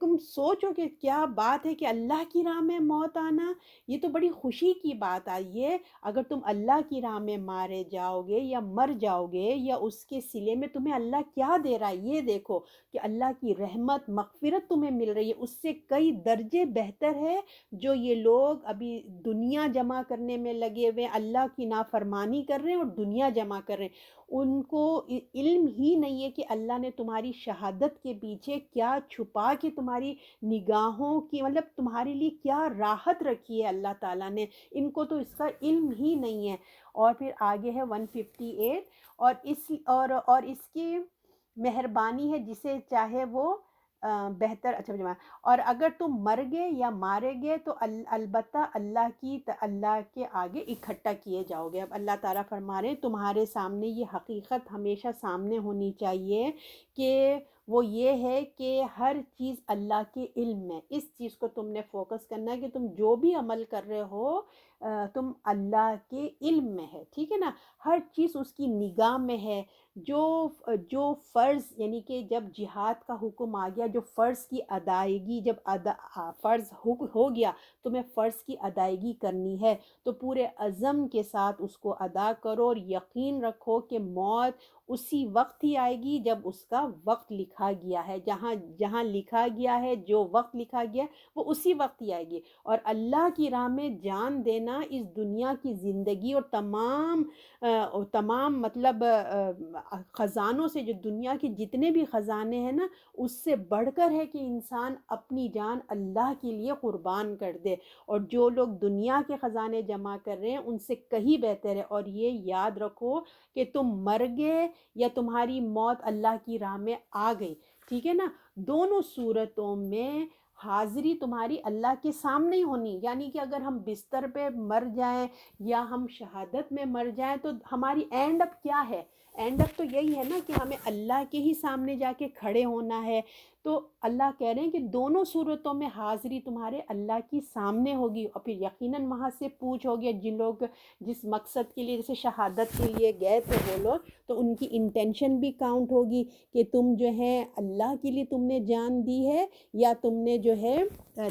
تم سوچو کہ کیا بات ہے کہ اللہ کی راہ میں موت آنا، یہ تو بڑی خوشی کی بات آئی ہے۔ اگر تم اللہ کی راہ میں مارے جاؤ گے یا مر جاؤ گے یا اس کے صلے میں تمہیں اللہ کیا دے رہا ہے، یہ دیکھو کہ اللہ کی رحمت مغفرت تمہیں مل رہی ہے، اس سے کئی درجے بہتر ہے جو یہ لوگ ابھی دنیا جمع کرنے میں لگے ہوئے، اللہ کی نافرمانی کر رہے ہیں اور دنیا جمع کر رہے ہیں۔ ان کو علم ہی نہیں ہے کہ اللہ نے تمہاری شہادت کے پیچھے کیا چھپا کے تمہاری نگاہوں کی، مطلب تمہارے لیے کیا راحت رکھی ہے اللہ تعالیٰ نے، ان کو تو اس کا علم ہی نہیں ہے۔ اور پھر آگے ہے 158، اور اس کی مہربانی ہے جسے چاہے وہ بہتر، اچھا، اور اگر تم مر گئے یا مارے گئے تو البتہ اللہ کے آگے اکٹھا کیے جاؤ گے۔ اب اللہ تعالیٰ فرما رہے ہیں تمہارے سامنے یہ حقیقت ہمیشہ سامنے ہونی چاہیے کہ وہ یہ ہے کہ ہر چیز اللہ کے علم میں، اس چیز کو تم نے فوکس کرنا ہے کہ تم جو بھی عمل کر رہے ہو تم اللہ کے علم میں ہے، ٹھیک ہے نا، ہر چیز اس کی نگاہ میں ہے۔ جو فرض، یعنی کہ جب جہاد کا حکم آ گیا، جو فرض کی ادائیگی جب فرض ہو گیا، تمہیں فرض کی ادائیگی کرنی ہے تو پورے عزم کے ساتھ اس کو ادا کرو، اور یقین رکھو کہ موت اسی وقت ہی آئے گی جب اس کا وقت لکھا گیا ہے، جہاں لکھا گیا ہے، جو وقت لکھا گیا ہے وہ اسی وقت ہی آئے گی۔ اور اللہ کی راہ میں جان دینا اس دنیا کی زندگی اور تمام مطلب خزانوں سے، جو دنیا کے جتنے بھی خزانے ہیں نا، اس سے بڑھ کر ہے کہ انسان اپنی جان اللہ کے لیے قربان کر دے، اور جو لوگ دنیا کے خزانے جمع کر رہے ہیں ان سے کہیں بہتر ہے۔ اور یہ یاد رکھو کہ تم مر گئے یا تمہاری موت اللہ کی راہ میں آ گئی، ٹھیک ہے نا، دونوں صورتوں میں حاضری تمہاری اللہ کے سامنے ہی ہونی، یعنی کہ اگر ہم بستر پہ مر جائیں یا ہم شہادت میں مر جائیں تو ہماری اینڈ اپ کیا ہے؟ اینڈ اپ تو یہی ہے نا کہ ہمیں اللہ کے ہی سامنے جا کے کھڑے ہونا ہے۔ تو اللہ کہہ رہے ہیں کہ دونوں صورتوں میں حاضری تمہارے اللہ کی سامنے ہوگی، اور پھر یقیناً وہاں سے پوچھ ہوگی جن لوگ جس مقصد کے لیے جیسے شہادت کے لیے گئے تھے وہ لوگ، تو ان کی انٹینشن بھی کاؤنٹ ہوگی کہ تم جو ہے اللہ کے لیے تم نے جان دی ہے یا تم نے جو ہے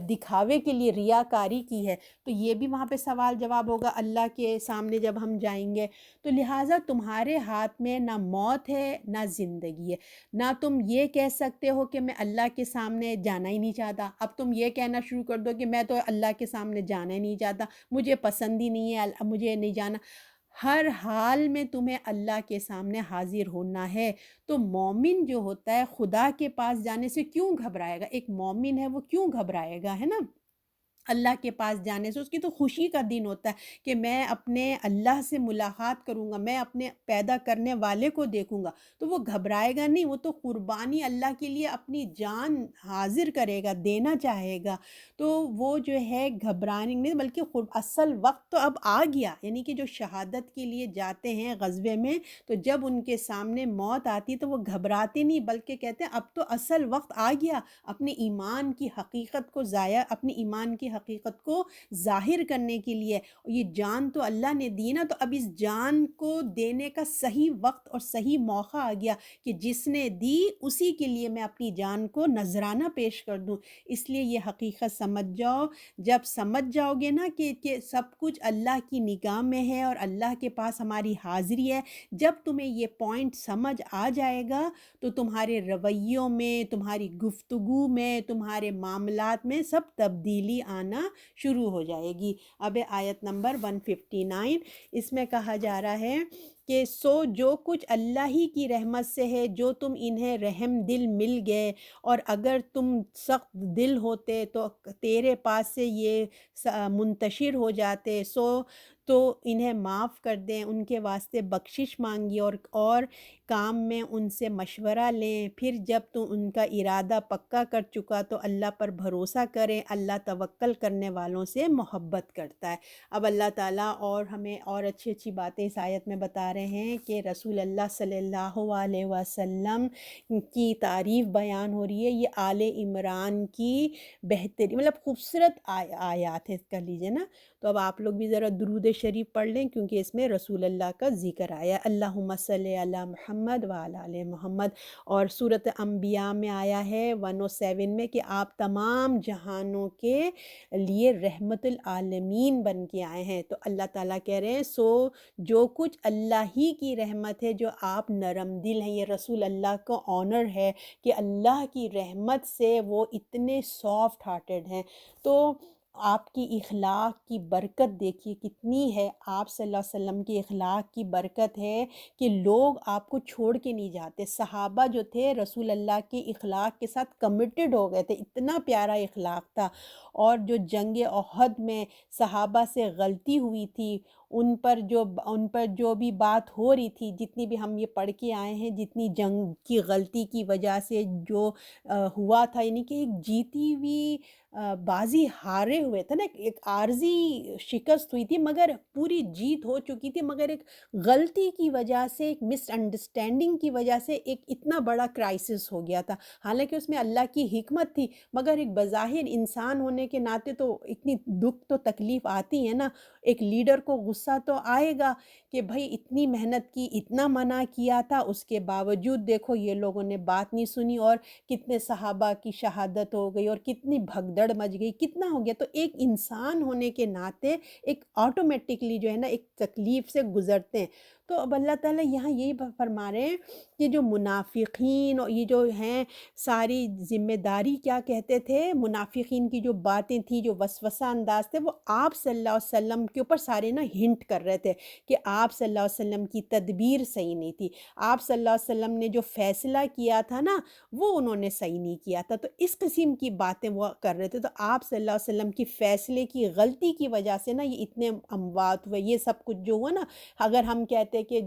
دکھاوے کے لیے ریاکاری کی ہے۔ تو یہ بھی وہاں پہ سوال جواب ہوگا اللہ کے سامنے جب ہم جائیں گے۔ تو لہٰذا تمہارے ہاتھ میں نہ موت ہے نہ زندگی ہے، نہ تم یہ کہہ سکتے ہو کہ میں اللہ کے سامنے جانا ہی نہیں چاہتا، اب تم یہ کہنا شروع کر دو کہ میں تو اللہ کے سامنے جانا ہی نہیں چاہتا، مجھے پسند ہی نہیں ہے، مجھے نہیں جانا۔ ہر حال میں تمہیں اللہ کے سامنے حاضر ہونا ہے۔ تو مومن جو ہوتا ہے خدا کے پاس جانے سے کیوں گھبرائے گا؟ ایک مومن ہے وہ کیوں گھبرائے گا، ہے نا؟ اللہ کے پاس جانے سے اس کی تو خوشی کا دن ہوتا ہے کہ میں اپنے اللہ سے ملاقات کروں گا، میں اپنے پیدا کرنے والے کو دیکھوں گا۔ تو وہ گھبرائے گا نہیں، وہ تو قربانی اللہ کے لیے اپنی جان حاضر کرے گا، دینا چاہے گا۔ تو وہ جو ہے گھبرانے نہیں بلکہ اصل وقت تو اب آ گیا، یعنی کہ جو شہادت کے لیے جاتے ہیں غزوے میں، تو جب ان کے سامنے موت آتی تو وہ گھبراتے نہیں بلکہ کہتے ہیں اب تو اصل وقت آ گیا اپنے ایمان کی حقیقت کو اپنی ایمان کی حقیقت کو ظاہر کرنے کے لیے۔ یہ جان تو اللہ نے دی نا، تو اب اس جان کو دینے کا صحیح وقت اور صحیح موقع آ گیا کہ جس نے دی اسی کے لیے میں اپنی جان کو نذرانہ پیش کر دوں۔ اس لیے یہ حقیقت سمجھ جاؤ، جب سمجھ جاؤ گے نا کہ سب کچھ اللہ کی نگاہ میں ہے اور اللہ کے پاس ہماری حاضری ہے، جب تمہیں یہ پوائنٹ سمجھ آ جائے گا تو تمہارے رویوں میں، تمہاری گفتگو میں، تمہارے معاملات میں سب تبدیلی آنا شروع ہو جائے گی۔ اب آیت نمبر 159، اس میں کہا جا رہا ہے کہ سو جو کچھ اللہ ہی کی رحمت سے ہے، جو تم انہیں رحم دل مل گئے، اور اگر تم سخت دل ہوتے تو تیرے پاس سے یہ منتشر ہو جاتے، سو تو انہیں معاف کر دیں، ان کے واسطے بخشش مانگی اور کام میں ان سے مشورہ لیں۔ پھر جب تو ان کا ارادہ پکا کر چکا تو اللہ پر بھروسہ کریں، اللہ توکل کرنے والوں سے محبت کرتا ہے۔ اب اللہ تعالیٰ اور ہمیں اور اچھی اچھی باتیں اس آیت میں بتا رہے ہیں کہ رسول اللہ صلی اللہ علیہ وسلم کی تعریف بیان ہو رہی ہے۔ یہ آل عمران کی بہترین مطلب خوبصورت آیات ہے، کر لیجئے نا۔ تو اب آپ لوگ بھی ذرا درود شریف پڑھ لیں کیونکہ اس میں رسول اللہ کا ذکر آیا، اللہم صلی علی محمد وعلی آل محمد۔ اور سورۃ انبیاء میں آیا ہے 107 میں کہ آپ تمام جہانوں کے لیے رحمت العالمین بن کے آئے ہیں۔ تو اللہ تعالیٰ کہہ رہے ہیں سو جو کچھ اللہ ہی کی رحمت ہے، جو آپ نرم دل ہیں، یہ رسول اللہ کا آنر ہے کہ اللہ کی رحمت سے وہ اتنے سافٹ ہارٹڈ ہیں۔ تو آپ کی اخلاق کی برکت دیکھیے کتنی ہے، آپ صلی اللہ علیہ وسلم کی اخلاق کی برکت ہے کہ لوگ آپ کو چھوڑ کے نہیں جاتے۔ صحابہ جو تھے رسول اللہ کے اخلاق کے ساتھ کمیٹڈ ہو گئے تھے، اتنا پیارا اخلاق تھا۔ اور جو جنگ احد میں صحابہ سے غلطی ہوئی تھی، ان پر جو بھی بات ہو رہی تھی، جتنی بھی ہم یہ پڑھ کے آئے ہیں، جتنی جنگ کی غلطی کی وجہ سے جو ہوا تھا، یعنی کہ ایک جیتی ہوئی بازی ہارے ہوئے تھے نا، ایک عارضی شکست ہوئی تھی مگر پوری جیت ہو چکی تھی، مگر ایک غلطی کی وجہ سے، ایک مس انڈرسٹینڈنگ کی وجہ سے ایک اتنا بڑا کرائسس ہو گیا تھا۔ حالانکہ اس میں اللہ کی حکمت تھی، مگر ایک بظاہر انسان ہونے کے ناطے تو اتنی دکھ تو تکلیف آتی ہے نا۔ ایک لیڈر کو غصہ تو آئے گا کہ بھائی اتنی محنت کی، اتنا منع کیا تھا، اس کے باوجود دیکھو یہ لوگوں نے بات نہیں سنی اور کتنے صحابہ کی شہادت ہو گئی اور کتنی بھگدڑ مچ گئی، کتنا ہو گیا۔ تو ایک انسان ہونے کے ناطے ایک آٹومیٹکلی جو ہے نا ایک تکلیف سے گزرتے ہیں۔ تو اب اللہ تعالیٰ یہاں یہی فرما رہے ہیں کہ جو منافقین اور یہ جو ہیں ساری ذمہ داری کیا کہتے تھے، منافقین کی جو باتیں تھیں، جو وسوسہ انداز تھے، وہ آپ صلی اللہ علیہ وسلم کے اوپر سارے نا ہنٹ کر رہے تھے کہ آپ صلی اللہ علیہ وسلم کی تدبیر صحیح نہیں تھی، آپ صلی اللہ علیہ وسلم نے جو فیصلہ کیا تھا نا وہ انہوں نے صحیح نہیں کیا تھا۔ تو اس قسم کی باتیں وہ کر رہے تھے۔ تو آپ صلی اللہ علیہ وسلم کی فیصلے کی غلطی کی وجہ سے نا یہ اتنے اموات ہوئے، یہ سب کچھ جو ہوا نا۔ اگر ہم کہتے ہوتے کہ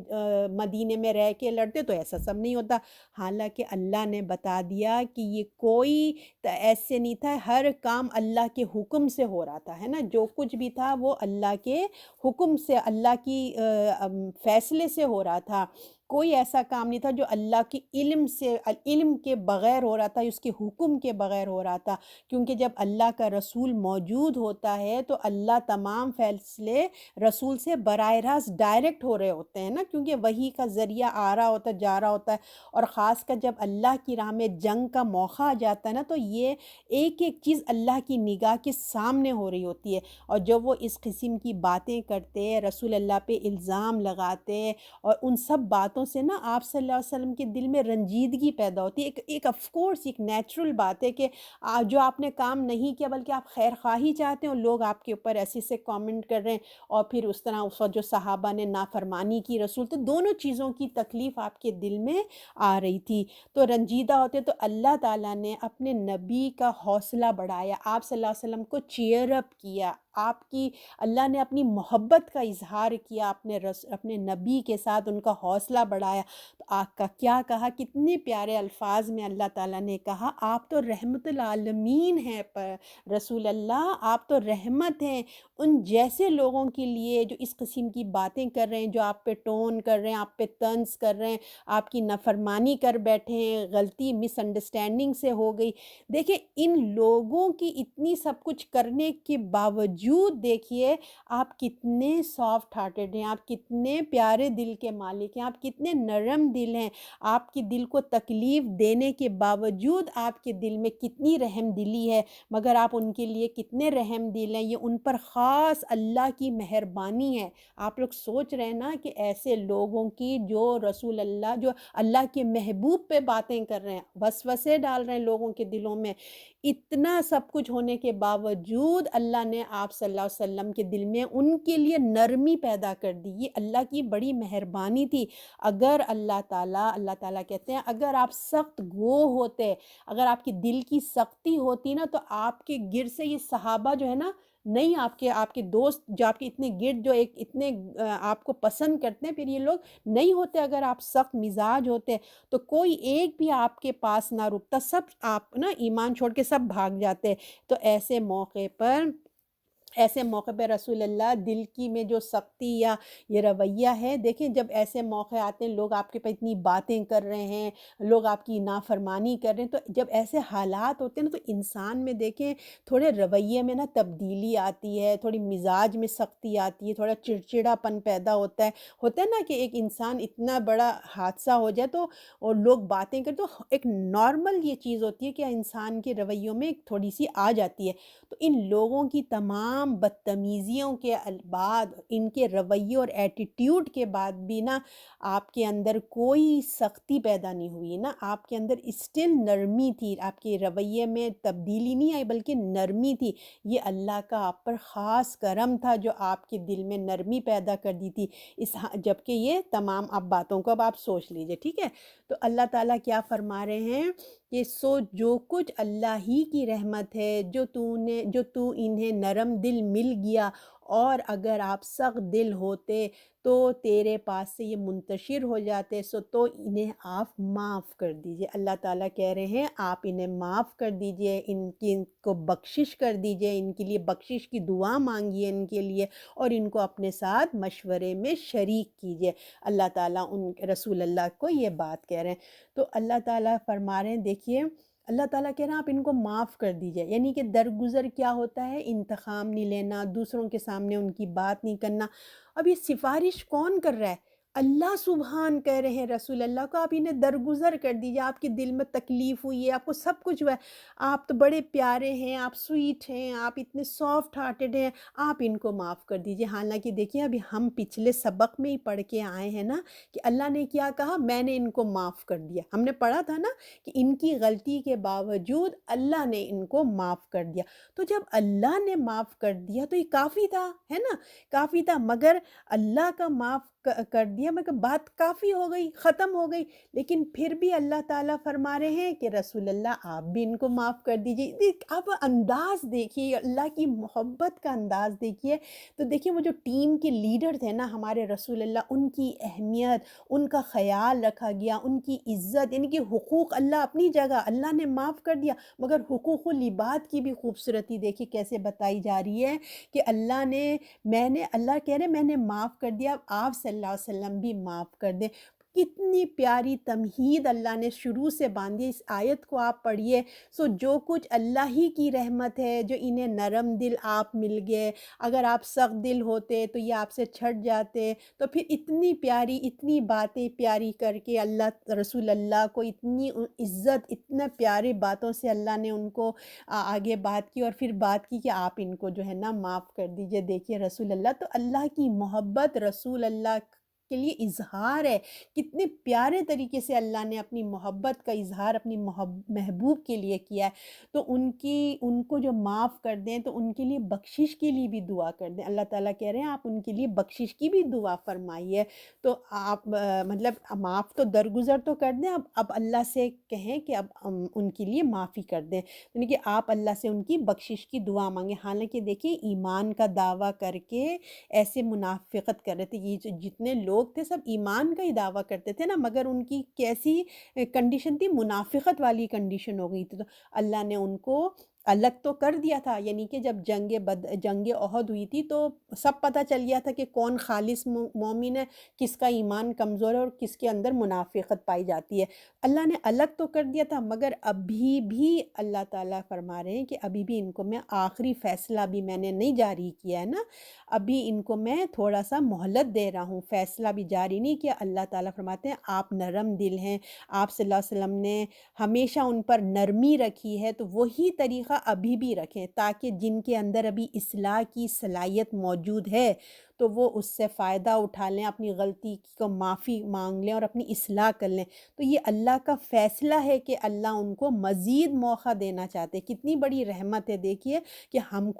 مدینے میں رہ کے لڑتے، تو ایسا سب نہیں ہوتا۔ حالانکہ اللہ نے بتا دیا کہ یہ کوئی ایسے نہیں تھا، ہر کام اللہ کے حکم سے ہو رہا تھا، ہے نا، جو کچھ بھی تھا وہ اللہ کے حکم سے، اللہ کی فیصلے سے ہو رہا تھا۔ کوئی ایسا کام نہیں تھا جو اللہ کے علم سے، علم کے بغیر ہو رہا تھا، اس کے حکم کے بغیر ہو رہا تھا، کیونکہ جب اللہ کا رسول موجود ہوتا ہے تو اللہ تمام فیصلے رسول سے براہ راست ڈائریکٹ ہو رہے ہوتے ہیں نا، کیونکہ وحی کا ذریعہ آ رہا ہوتا ہے، جا رہا ہوتا ہے، اور خاص کر جب اللہ کی راہ میں جنگ کا موقع آ جاتا ہے نا، تو یہ ایک ایک چیز اللہ کی نگاہ کے سامنے ہو رہی ہوتی ہے، اور جب وہ اس قسم کی باتیں کرتے، رسول اللہ پہ الزام لگاتے، اور ان سب باتوں سے نا آپ صلی اللہ علیہ وسلم کے دل میں رنجیدگی پیدا ہوتی ہے۔ ایک آف کورس ایک نیچرل بات ہے کہ جو آپ نے کام نہیں کیا بلکہ آپ خیر خواہی چاہتے ہیں، اور لوگ آپ کے اوپر ایسے سے کامنٹ کر رہے ہیں، اور پھر اس طرح اس وقت جو صحابہ نے نافرمانی کی رسول، تو دونوں چیزوں کی تکلیف آپ کے دل میں آ رہی تھی، تو رنجیدہ ہوتے، تو اللہ تعالیٰ نے اپنے نبی کا حوصلہ بڑھایا، آپ صلی اللہ علیہ وسلم کو چیئر اپ کیا، آپ کی اللہ نے اپنی محبت کا اظہار کیا اپنے نبی کے ساتھ، ان کا حوصلہ بڑھایا، تو آپ کا کیا کہا، کتنے پیارے الفاظ میں اللہ تعالیٰ نے کہا، آپ تو رحمت العالمین ہیں، رسول اللہ آپ تو رحمت ہیں ان جیسے لوگوں کے لیے جو اس قسم کی باتیں کر رہے ہیں، جو آپ پہ ٹون کر رہے ہیں، آپ پہ طنز کر رہے ہیں، آپ کی نافرمانی کر بیٹھے ہیں، غلطی مس انڈرسٹینڈنگ سے ہو گئی۔ دیکھیں ان لوگوں کی اتنی سب کچھ کرنے کے باوجود دیکھیے آپ کتنے سافٹ ہارٹڈ ہیں، آپ کتنے پیارے دل کے مالک ہیں، آپ کتنے نرم دل ہیں، آپ کے دل کو تکلیف دینے کے باوجود آپ کے دل میں کتنی رحم دلی ہے، مگر آپ ان کے لیے کتنے رحم دل ہیں، یہ ان پر خاص اللہ کی مہربانی ہے۔ آپ لوگ سوچ رہے ہیں نا کہ ایسے لوگوں کی جو رسول اللہ، جو اللہ کے محبوب پہ باتیں کر رہے ہیں، وسوسے ڈال رہے ہیں لوگوں کے دلوں میں، اتنا سب کچھ ہونے کے باوجود اللہ نے آپ صلی اللہ علیہ وسلم کے دل میں ان کے لیے نرمی پیدا کر دی، یہ اللہ کی بڑی مہربانی تھی۔ اگر اللہ تعالیٰ کہتے ہیں اگر آپ سخت گو ہوتے، اگر آپ کی دل کی سختی ہوتی نا، تو آپ کے گرد سے یہ صحابہ جو ہے نا، نہیں آپ کے دوست جو آپ کے اتنے گرد جو ایک اتنے آپ کو پسند کرتے ہیں، پھر یہ لوگ نہیں ہوتے، اگر آپ سخت مزاج ہوتے تو کوئی ایک بھی آپ کے پاس نہ رکتا، سب آپ نا ایمان چھوڑ کے سب بھاگ جاتے۔ تو ایسے موقع پہ رسول اللہ دل کی میں جو سختی یا یہ رویہ ہے، دیکھیں جب ایسے موقع آتے ہیں، لوگ آپ کے پاس اتنی باتیں کر رہے ہیں، لوگ آپ کی نافرمانی کر رہے ہیں، تو جب ایسے حالات ہوتے ہیں نا، تو انسان میں دیکھیں تھوڑے رویے میں نا تبدیلی آتی ہے، تھوڑی مزاج میں سختی آتی ہے، تھوڑا چڑچڑا پن پیدا ہوتا ہے نا کہ ایک انسان اتنا بڑا حادثہ ہو جائے تو اور لوگ باتیں کریں، تو ایک نارمل یہ چیز ہوتی ہے کہ انسان کے رویوں میں ایک تھوڑی سی آ جاتی ہے۔ تو ان لوگوں کی تمام بدتمیزیوں کے بعد، ان کے رویے اور ایٹیٹیوڈ کے بعد بھی نا آپ کے اندر کوئی سختی پیدا نہیں ہوئی نا، آپ کے اندر اسٹل نرمی تھی، آپ کے رویے میں تبدیلی نہیں آئی بلکہ نرمی تھی۔ یہ اللہ کا آپ پر خاص کرم تھا جو آپ کے دل میں نرمی پیدا کر دی تھی، جبکہ یہ تمام اب باتوں کو اب آپ سوچ لیجئے، ٹھیک ہے۔ تو اللہ تعالیٰ کیا فرما رہے ہیں کہ جو کچھ اللہ ہی کی رحمت ہے، جو تو انہیں نرم دل مل گیا، اور اگر آپ سخت دل ہوتے تو تیرے پاس سے یہ منتشر ہو جاتے، تو انہیں آپ معاف کر دیجئے۔ اللہ تعالیٰ کہہ رہے ہیں آپ انہیں معاف کر دیجئے، ان کو بخشش کر دیجئے، ان کے لیے بخشش کی دعا مانگیے ان کے لیے، اور ان کو اپنے ساتھ مشورے میں شریک کیجئے۔ اللہ تعالیٰ ان رسول اللہ کو یہ بات کہہ رہے ہیں۔ تو اللہ تعالیٰ فرما رہے ہیں، دیکھیے اللہ تعالیٰ کہہ رہے ہیں آپ ان کو معاف کر دیجئے، یعنی کہ درگزر کیا ہوتا ہے، انتقام نہیں لینا، دوسروں کے سامنے ان کی بات نہیں کرنا۔ اب یہ سفارش کون کر رہا ہے؟ اللہ سبحان کہہ رہے ہیں رسول اللہ کو آپ انہیں درگزر کر دیجئے، آپ کے دل میں تکلیف ہوئی ہے، آپ کو سب کچھ ہوا ہے، آپ تو بڑے پیارے ہیں، آپ سویٹ ہیں، آپ اتنے سافٹ ہارٹڈ ہیں، آپ ان کو معاف کر دیجئے۔ حالانکہ دیکھیے ابھی ہم پچھلے سبق میں ہی پڑھ کے آئے ہیں نا کہ اللہ نے کیا کہا، میں نے ان کو معاف کر دیا، ہم نے پڑھا تھا نا کہ ان کی غلطی کے باوجود اللہ نے ان کو معاف کر دیا۔ تو جب اللہ نے معاف کر دیا تو یہ کافی تھا، ہے نا، کافی تھا، مگر اللہ کا معاف کر دیا، مگر بات کافی ہو گئی، ختم ہو گئی، لیکن پھر بھی اللہ تعالیٰ فرما رہے ہیں کہ رسول اللہ آپ بھی ان کو معاف کر دیجیے۔ آپ انداز دیکھیے، اللہ کی محبت کا انداز دیکھیے۔ تو دیکھیے وہ جو ٹیم کے لیڈر تھے نا ہمارے رسول اللہ، ان کی اہمیت، ان کا خیال رکھا گیا، ان کی عزت، یعنی کہ حقوق اللہ اپنی جگہ اللہ نے معاف کر دیا، مگر حقوق العباد کی بھی خوبصورتی دیکھیے کیسے بتائی جا رہی ہے کہ اللہ کہہ رہے میں نے معاف کر دیا، آپ صلی اللہ علیہ وسلم بھی معاف کر دیں۔ کتنی پیاری تمہید اللہ نے شروع سے باندھی، اس آیت کو آپ پڑھیے۔ جو کچھ اللہ ہی کی رحمت ہے، جو انہیں نرم دل آپ مل گئے، اگر آپ سخت دل ہوتے تو یہ آپ سے چھٹ جاتے، تو پھر اتنی باتیں پیاری کر کے اللہ رسول اللہ کو اتنی عزت، اتنے پیارے باتوں سے اللہ نے ان کو آگے بات کی، اور پھر بات کی کہ آپ ان کو جو ہے نا معاف کر دیجئے۔ دیکھیے رسول اللہ تو اللہ کی محبت رسول اللہ کے لیے اظہار ہے، کتنے پیارے طریقے سے اللہ نے اپنی محبت کا اظہار اپنی محبوب کے لیے کیا ہے۔ تو ان کو جو معاف کر دیں تو ان کے لیے بخشش کے لیے بھی دعا کر دیں۔ اللہ تعالیٰ کہہ رہے ہیں آپ ان کے لیے بخشش کی بھی دعا فرمائیے۔ تو آپ مطلب معاف تو درگزر تو کر دیں، اب اللہ سے کہیں کہ اب ان کے لیے معافی کر دیں، یعنی کہ آپ اللہ سے ان کی بخشش کی دعا مانگیں۔ حالانکہ دیکھیں ایمان کا دعویٰ کر کے ایسے منافقت کر رہے تھے، یہ جتنے لوگ تھے سب ایمان کا ہی دعویٰ کرتے تھے نا، مگر ان کی کیسی کنڈیشن تھی، منافقت والی کنڈیشن ہو گئی تھی۔ تو اللہ نے ان کو الگ تو کر دیا تھا، یعنی کہ جب جنگ احد ہوئی تھی تو سب پتہ چل گیا تھا کہ کون خالص مومن ہے، کس کا ایمان کمزور ہے اور کس کے اندر منافقت پائی جاتی ہے۔ اللہ نے الگ تو کر دیا تھا، مگر ابھی بھی اللہ تعالیٰ فرما رہے ہیں کہ ابھی بھی ان کو میں آخری فیصلہ بھی میں نے نہیں جاری کیا ہے نا، ابھی ان کو میں تھوڑا سا مہلت دے رہا ہوں، فیصلہ بھی جاری نہیں کیا۔ اللہ تعالیٰ فرماتے ہیں آپ نرم دل ہیں، آپ صلی اللہ علیہ وسلم نے ہمیشہ ان پر نرمی رکھی ہے، تو وہی طریقہ ابھی بھی رکھیں، تاکہ جن کے اندر ابھی اصلاح کی صلاحیت موجود ہے تو وہ اس سے فائدہ اٹھا لیں، اپنی غلطی کو معافی مانگ لیں اور اپنی اصلاح کر لیں۔ تو یہ اللہ کا فیصلہ ہے کہ اللہ ان کو مزید موقع دینا چاہتے ہیں۔ کتنی بڑی رحمت ہے دیکھیے کہ ہم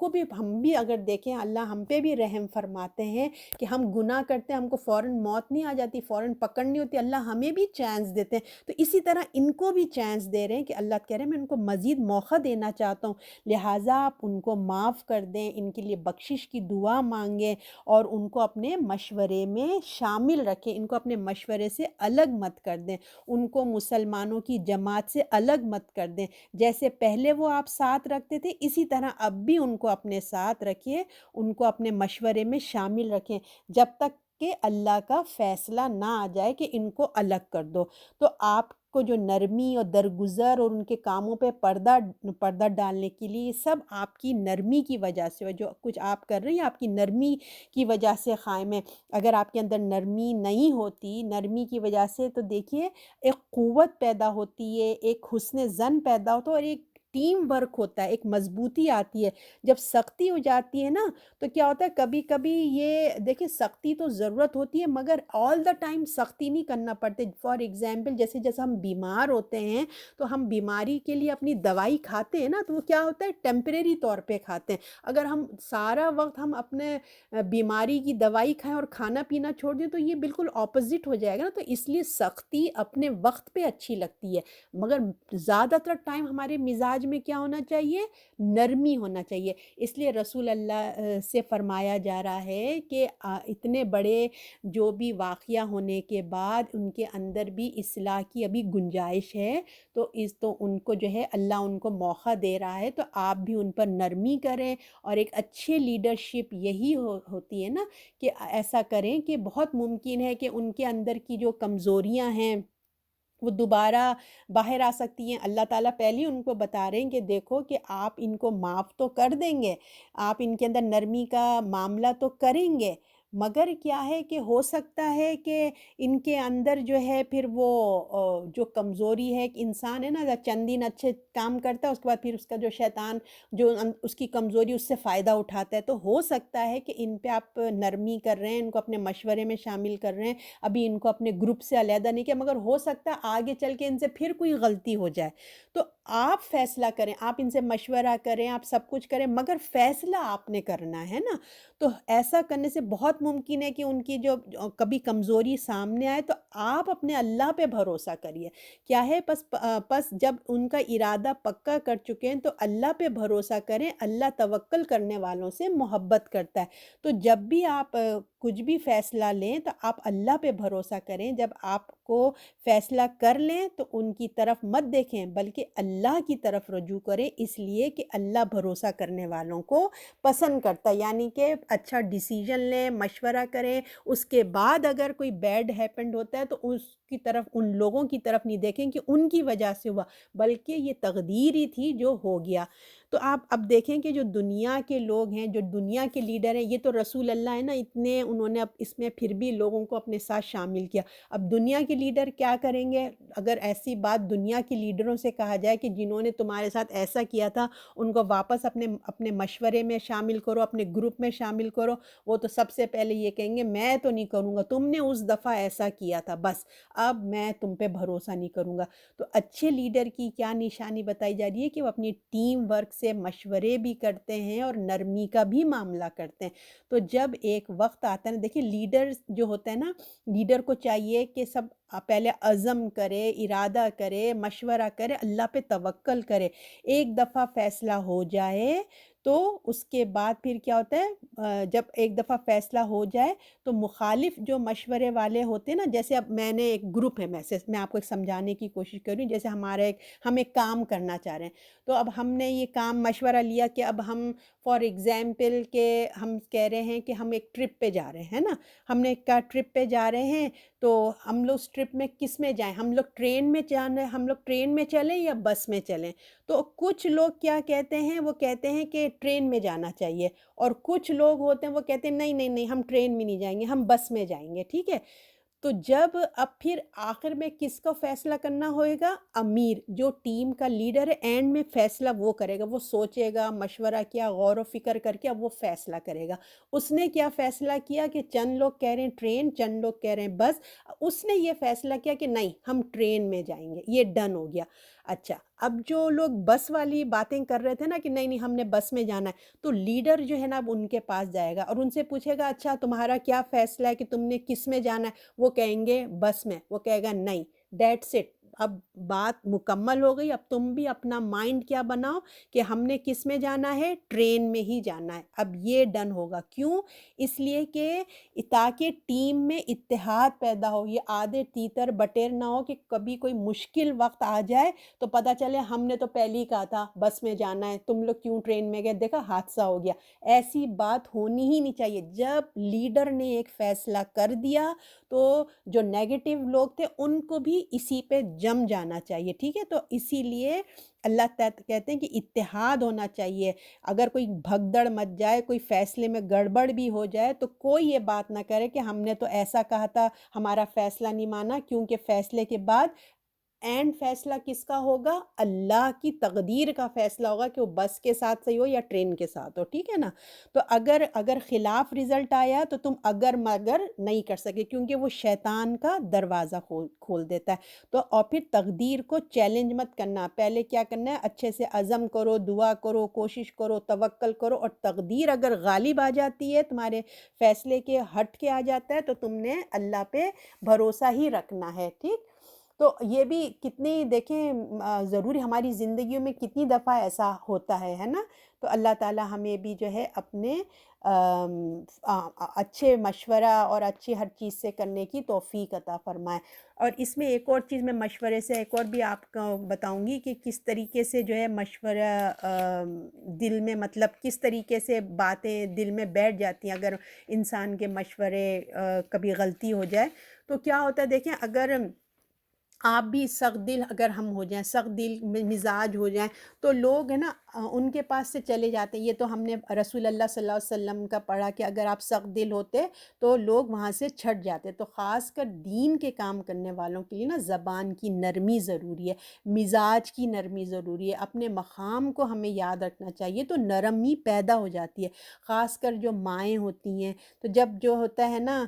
بھی اگر دیکھیں اللہ ہم پہ بھی رحم فرماتے ہیں کہ ہم گناہ کرتے ہیں، ہم کو فوراً موت نہیں آ جاتی، فوراً پکڑنی ہوتی، اللہ ہمیں بھی چانس دیتے ہیں۔ تو اسی طرح ان کو بھی چانس دے رہے ہیں کہ اللہ کہہ رہے ہیں میں ان کو مزید موقع دینا چاہتا ہوں، لہٰذا آپ ان کو معاف کر دیں، ان کے لیے بخشش کی دعا مانگیں اور ان کو اپنے مشورے میں شامل رکھیں، ان کو اپنے مشورے سے الگ مت کر دیں، ان کو مسلمانوں کی جماعت سے الگ مت کر دیں۔ جیسے پہلے وہ آپ ساتھ رکھتے تھے اسی طرح اب بھی ان کو اپنے ساتھ رکھیے، ان کو اپنے مشورے میں شامل رکھیں، جب تک کہ اللہ کا فیصلہ نہ آ جائے کہ ان کو الگ کر دو۔ تو آپ کو جو نرمی اور درگزر اور ان کے کاموں پہ پردہ ڈالنے کے لیے، یہ سب آپ کی نرمی کی وجہ سے، جو کچھ آپ کر رہے ہیں آپ کی نرمی کی وجہ سے قائم ہے۔ اگر آپ کے اندر نرمی نہیں ہوتی، نرمی کی وجہ سے، تو دیکھیے ایک قوت پیدا ہوتی ہے، ایک حسن ظن پیدا ہوتا ہے اور ایک ٹیم ورک ہوتا ہے، ایک مضبوطی آتی ہے۔ جب سختی ہو جاتی ہے نا تو کیا ہوتا ہے، کبھی کبھی یہ دیکھیں سختی تو ضرورت ہوتی ہے مگر آل دا ٹائم سختی نہیں کرنا پڑتے۔ فار ایگزامپل جیسے ہم بیمار ہوتے ہیں تو ہم بیماری کے لیے اپنی دوائی کھاتے ہیں نا، تو وہ کیا ہوتا ہے ٹیمپریری طور پہ کھاتے ہیں۔ اگر ہم سارا وقت ہم اپنے بیماری کی دوائی کھائیں اور کھانا پینا چھوڑ دیں تو یہ بالکل اپوزٹ ہو جائے گا نا۔ تو اس لیے سختی اپنے وقت پہ اچھی لگتی ہے، مگر زیادہ تر ٹائم ہمارے مزاج میں کیا ہونا چاہیے، نرمی ہونا چاہیے۔ اس لیے رسول اللہ سے فرمایا جا رہا ہے کہ اتنے بڑے جو بھی واقعہ ہونے کے بعد ان کے اندر بھی اصلاح کی ابھی گنجائش ہے، تو ان کو جو ہے اللہ ان کو موقع دے رہا ہے، تو آپ بھی ان پر نرمی کریں۔ اور ایک اچھے لیڈرشپ یہی ہوتی ہے نا کہ ایسا کریں کہ بہت ممکن ہے کہ ان کے اندر کی جو کمزوریاں ہیں وہ دوبارہ باہر آ سکتی ہیں۔ اللہ تعالیٰ پہلے ہی ان کو بتا رہے ہیں کہ دیکھو کہ آپ ان کو معاف تو کر دیں گے، آپ ان کے اندر نرمی کا معاملہ تو کریں گے، مگر کیا ہے کہ ہو سکتا ہے کہ ان کے اندر جو ہے پھر وہ جو کمزوری ہے، ایک انسان ہے نا چند دن اچھے کام کرتا ہے اس کے بعد پھر اس کا جو شیطان جو اس کی کمزوری اس سے فائدہ اٹھاتا ہے، تو ہو سکتا ہے کہ ان پہ آپ نرمی کر رہے ہیں، ان کو اپنے مشورے میں شامل کر رہے ہیں، ابھی ان کو اپنے گروپ سے علیحدہ نہیں کیا، مگر ہو سکتا ہے آگے چل کے ان سے پھر کوئی غلطی ہو جائے، تو آپ فیصلہ کریں، آپ ان سے مشورہ کریں، آپ سب کچھ کریں، مگر فیصلہ آپ نے کرنا ہے نا۔ تو ایسا کرنے سے بہت بہت ممکن ہے کہ ان کی جو کبھی کمزوری سامنے آئے تو آپ اپنے اللہ پہ بھروسہ کریے. کیا ہے پس جب ان کا ارادہ پکا کر چکے ہیں تو اللہ پہ بھروسہ کریں. اللہ توکل کرنے والوں سے محبت کرتا ہے. تو جب بھی آپ کچھ بھی فیصلہ لیں تو آپ اللہ پہ بھروسہ کریں. جب آپ کو فیصلہ کر لیں تو ان کی طرف مت دیکھیں بلکہ اللہ کی طرف رجوع کریں، اس لیے کہ اللہ بھروسہ کرنے والوں کو پسند کرتا ہے. یعنی کہ اچھا ڈیسیجن لیں، مشورہ کریں، اس کے بعد اگر کوئی بیڈ ہیپنڈ ہوتا ہے تو اس کی طرف، ان لوگوں کی طرف نہیں دیکھیں کہ ان کی وجہ سے ہوا، بلکہ یہ تقدیر ہی تھی جو ہو گیا. تو آپ اب دیکھیں کہ جو دنیا کے لوگ ہیں، جو دنیا کے لیڈر ہیں، یہ تو رسول اللہ ہے نا، اتنے انہوں نے اب اس میں پھر بھی لوگوں کو اپنے ساتھ شامل کیا. اب دنیا کے لیڈر کیا کریں گے؟ اگر ایسی بات دنیا کے لیڈروں سے کہا جائے کہ جنہوں نے تمہارے ساتھ ایسا کیا تھا ان کو واپس اپنے مشورے میں شامل کرو، اپنے گروپ میں شامل کرو، وہ تو سب سے پہلے یہ کہیں گے میں تو نہیں کروں گا، تم نے اس دفعہ ایسا کیا تھا، بس اب میں تم پہ بھروسہ نہیں کروں گا. تو اچھے لیڈر کی کیا نشانی بتائی جا رہی ہے کہ وہ اپنی ٹیم ورک سے مشورے بھی کرتے ہیں اور نرمی کا بھی معاملہ کرتے ہیں. تو جب ایک وقت آتا ہے نا، دیکھیں لیڈر جو ہوتا ہے نا، لیڈر کو چاہیے کہ سب پہلے عزم کرے، ارادہ کرے، مشورہ کرے، اللہ پہ توکل کرے. ایک دفعہ فیصلہ ہو جائے تو اس کے بعد پھر کیا ہوتا ہے، جب ایک دفعہ فیصلہ ہو جائے تو مخالف جو مشورے والے ہوتے ہیں نا، جیسے اب میں نے ایک گروپ ہے، میں آپ کو ایک سمجھانے کی کوشش کر رہی ہوں. جیسے ہم ایک کام کرنا چاہ رہے ہیں، تو اب ہم نے یہ کام مشورہ لیا کہ اب ہم فار ایگزامپل کہ ہم کہہ رہے ہیں کہ ہم ایک ٹرپ پہ جا رہے ہیں نا، ہم نے کہا ٹرپ پہ جا رہے ہیں تو ہم لوگ اس ٹرپ میں کس میں جائیں؟ ہم لوگ ٹرین میں جانا ہے، ہم لوگ ٹرین میں چلیں یا بس میں چلیں؟ تو کچھ لوگ کیا کہتے ہیں، وہ کہتے ہیں کہ ٹرین میں جانا چاہیے، اور کچھ لوگ ہوتے ہیں وہ کہتے ہیں نہیں نہیں نہیں، ہم ٹرین میں نہیں جائیں گے، ہم بس میں جائیں گے. ٹھیک ہے. تو جب اب پھر آخر میں کس کو فیصلہ کرنا ہوئے گا؟ امیر، جو ٹیم کا لیڈر ہے، اینڈ میں فیصلہ وہ کرے گا. وہ سوچے گا، مشورہ کیا، غور و فکر کر کے اب وہ فیصلہ کرے گا. اس نے کیا فیصلہ کیا کہ چند لوگ کہہ رہے ہیں ٹرین، چند لوگ کہہ رہے ہیں بس. اس نے یہ فیصلہ کیا کہ نہیں، ہم ٹرین میں جائیں گے. یہ ڈن ہو گیا. اچھا، اب جو لوگ بس والی باتیں کر رہے تھے نا کہ نہیں نہیں ہم نے بس میں جانا ہے، تو لیڈر جو ہے نا اب ان کے پاس جائے گا اور ان سے پوچھے گا اچھا تمہارا کیا فیصلہ ہے کہ تم نے کس میں جانا ہے؟ وہ کہیں گے بس میں. وہ کہے گا نہیں، دیٹس اٹ، اب بات مکمل ہو گئی. اب تم بھی اپنا مائنڈ کیا بناؤ کہ ہم نے کس میں جانا ہے؟ ٹرین میں ہی جانا ہے. اب یہ ڈن ہوگا. کیوں؟ اس لیے کہ تاکہ ٹیم میں اتحاد پیدا ہو، یہ آدھے تیتر بٹیر نہ ہو کہ کبھی کوئی مشکل وقت آ جائے تو پتہ چلے ہم نے تو پہلے ہی کہا تھا بس میں جانا ہے، تم لوگ کیوں ٹرین میں گئے، دیکھا حادثہ ہو گیا. ایسی بات ہونی ہی نہیں چاہیے. جب لیڈر نے ایک فیصلہ کر دیا تو جو نیگیٹو لوگ تھے ان کو بھی اسی پہ جم جانا چاہیے. ٹھیک ہے. تو اسی لیے اللہ تعالیٰ کہتے ہیں کہ اتحاد ہونا چاہیے. اگر کوئی بھگدڑ مچ جائے، کوئی فیصلے میں گڑبڑ بھی ہو جائے تو کوئی یہ بات نہ کرے کہ ہم نے تو ایسا کہا تھا، ہمارا فیصلہ نہیں مانا. کیونکہ فیصلے کے بعد اینڈ فیصلہ کس کا ہوگا؟ اللہ کی تقدیر کا فیصلہ ہوگا کہ وہ بس کے ساتھ صحیح ہو یا ٹرین کے ساتھ ہو. ٹھیک ہے نا. تو اگر خلاف رزلٹ آیا تو تم اگر مگر نہیں کر سکے، کیونکہ وہ شیطان کا دروازہ کھول دیتا ہے. تو اور پھر تقدیر کو چیلنج مت کرنا. پہلے کیا کرنا ہے؟ اچھے سے عزم کرو، دعا کرو، کوشش کرو، توکل کرو، اور تقدیر اگر غالب آ جاتی ہے، تمہارے فیصلے کے ہٹ کے آ جاتا ہے، تو تم نے اللہ پہ بھروسہ ہی رکھنا ہے. ٹھیک. تو یہ بھی کتنی دیکھیں ضروری، ہماری زندگیوں میں کتنی دفعہ ایسا ہوتا ہے نا. تو اللہ تعالیٰ ہمیں بھی جو ہے اپنے اچھے مشورہ اور اچھی ہر چیز سے کرنے کی توفیق عطا فرمائے. اور اس میں ایک اور چیز میں مشورے سے ایک اور بھی آپ کو بتاؤں گی کہ کس طریقے سے جو ہے مشورہ دل میں، مطلب کس طریقے سے باتیں دل میں بیٹھ جاتی ہیں اگر انسان کے مشورے کبھی غلطی ہو جائے. تو کیا ہوتا ہے دیکھیں، اگر آپ بھی سخت دل اگر ہم ہو جائیں، سخت دل مزاج ہو جائیں، تو لوگ ہے نا ان کے پاس سے چلے جاتے ہیں. یہ تو ہم نے رسول اللہ صلی اللہ علیہ وسلم کا پڑھا کہ اگر آپ سخت دل ہوتے تو لوگ وہاں سے چھٹ جاتے. تو خاص کر دین کے کام کرنے والوں کے لیے نا زبان کی نرمی ضروری ہے، مزاج کی نرمی ضروری ہے. اپنے مقام کو ہمیں یاد رکھنا چاہیے. تو نرمی پیدا ہو جاتی ہے. خاص کر جو مائیں ہوتی ہیں، تو جب جو ہوتا ہے نا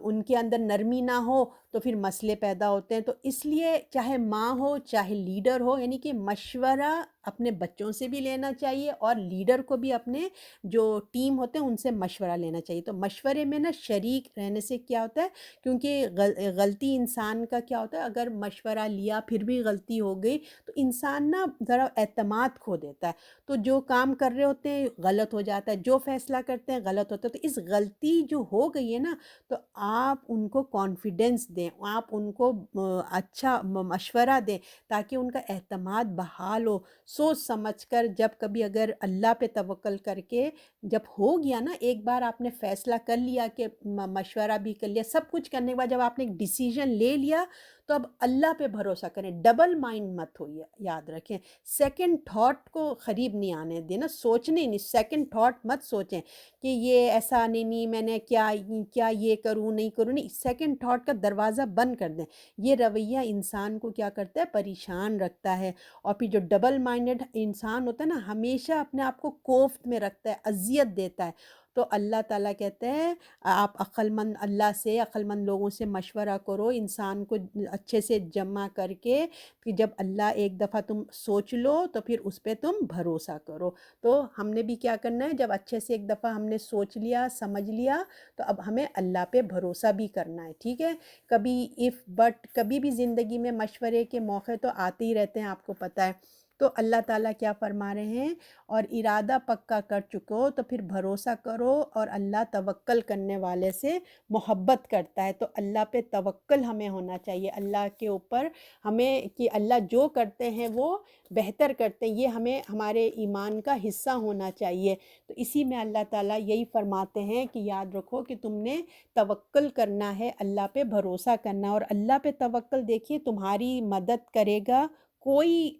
ان کے اندر نرمی نہ ہو تو پھر مسئلے پیدا ہوتے ہیں. تو اس لیے چاہے ماں ہو چاہے لیڈر ہو، یعنی کہ مشورہ اپنے بچوں سے بھی لینا چاہیے اور لیڈر کو بھی اپنے جو ٹیم ہوتے ہیں ان سے مشورہ لینا چاہیے۔ تو مشورے میں نا شریک رہنے سے کیا ہوتا ہے، کیونکہ غلطی انسان کا کیا ہوتا ہے، اگر مشورہ لیا پھر بھی غلطی ہو گئی تو انسان نا ذرا اعتماد کھو دیتا ہے، تو جو کام کر رہے ہوتے ہیں غلط ہو جاتا ہے، جو فیصلہ کرتے ہیں غلط ہوتا ہے۔ تو اس غلطی جو ہو گئی ہے نا، تو آپ ان کو کانفیڈنس دیں، آپ ان کو اچھا مشورہ دیں تاکہ ان کا اعتماد بحال ہو۔ سوچ سمجھ کر جب کبھی اگر اللہ پہ توکل کر کے جب ہو گیا نا، ایک بار آپ نے فیصلہ کر لیا کہ مشورہ بھی کر لیا، سب کچھ کرنے کے بعد جب آپ نے ایک ڈیسیژن لے لیا تو اب اللہ پہ بھروسہ کریں، ڈبل مائنڈ مت ہوئے، یاد رکھیں سیکنڈ تھاٹ کو قریب نہیں آنے دینا، سوچنے نہیں، سیکنڈ تھاٹ مت سوچیں کہ یہ ایسا نہیں میں نے کیا یہ کروں نہیں کروں، نہیں، سیکنڈ تھاٹ کا دروازہ بند کر دیں۔ یہ رویہ انسان کو کیا کرتا ہے، پریشان رکھتا ہے۔ اور پھر جو ڈبل مائنڈڈ انسان ہوتا ہے نا، ہمیشہ اپنے آپ کو کوفت میں رکھتا ہے، اذیت دیتا ہے۔ تو اللہ تعالیٰ کہتے ہیں آپ اللہ سے، عقل مند لوگوں سے مشورہ کرو، انسان کو اچھے سے جمع کر کے کہ جب اللہ ایک دفعہ تم سوچ لو تو پھر اس پہ تم بھروسہ کرو۔ تو ہم نے بھی کیا کرنا ہے، جب اچھے سے ایک دفعہ ہم نے سوچ لیا سمجھ لیا تو اب ہمیں اللہ پہ بھروسہ بھی کرنا ہے، ٹھیک ہے۔ کبھی بھی زندگی میں مشورے کے موقع تو آتے ہی رہتے ہیں، آپ کو پتہ ہے۔ تو اللہ تعالیٰ کیا فرما رہے ہیں، اور ارادہ پکا کر چکو تو پھر بھروسہ کرو، اور اللہ توکل کرنے والے سے محبت کرتا ہے۔ تو اللہ پہ توکل ہمیں ہونا چاہیے، اللہ کے اوپر ہمیں، کہ اللہ جو کرتے ہیں وہ بہتر کرتے ہیں، یہ ہمیں ہمارے ایمان کا حصہ ہونا چاہیے۔ تو اسی میں اللہ تعالیٰ یہی فرماتے ہیں کہ یاد رکھو کہ تم نے توکل کرنا ہے، اللہ پہ بھروسہ کرنا، اور اللہ پہ توکل دیکھیے تمہاری مدد کرے گا، کوئی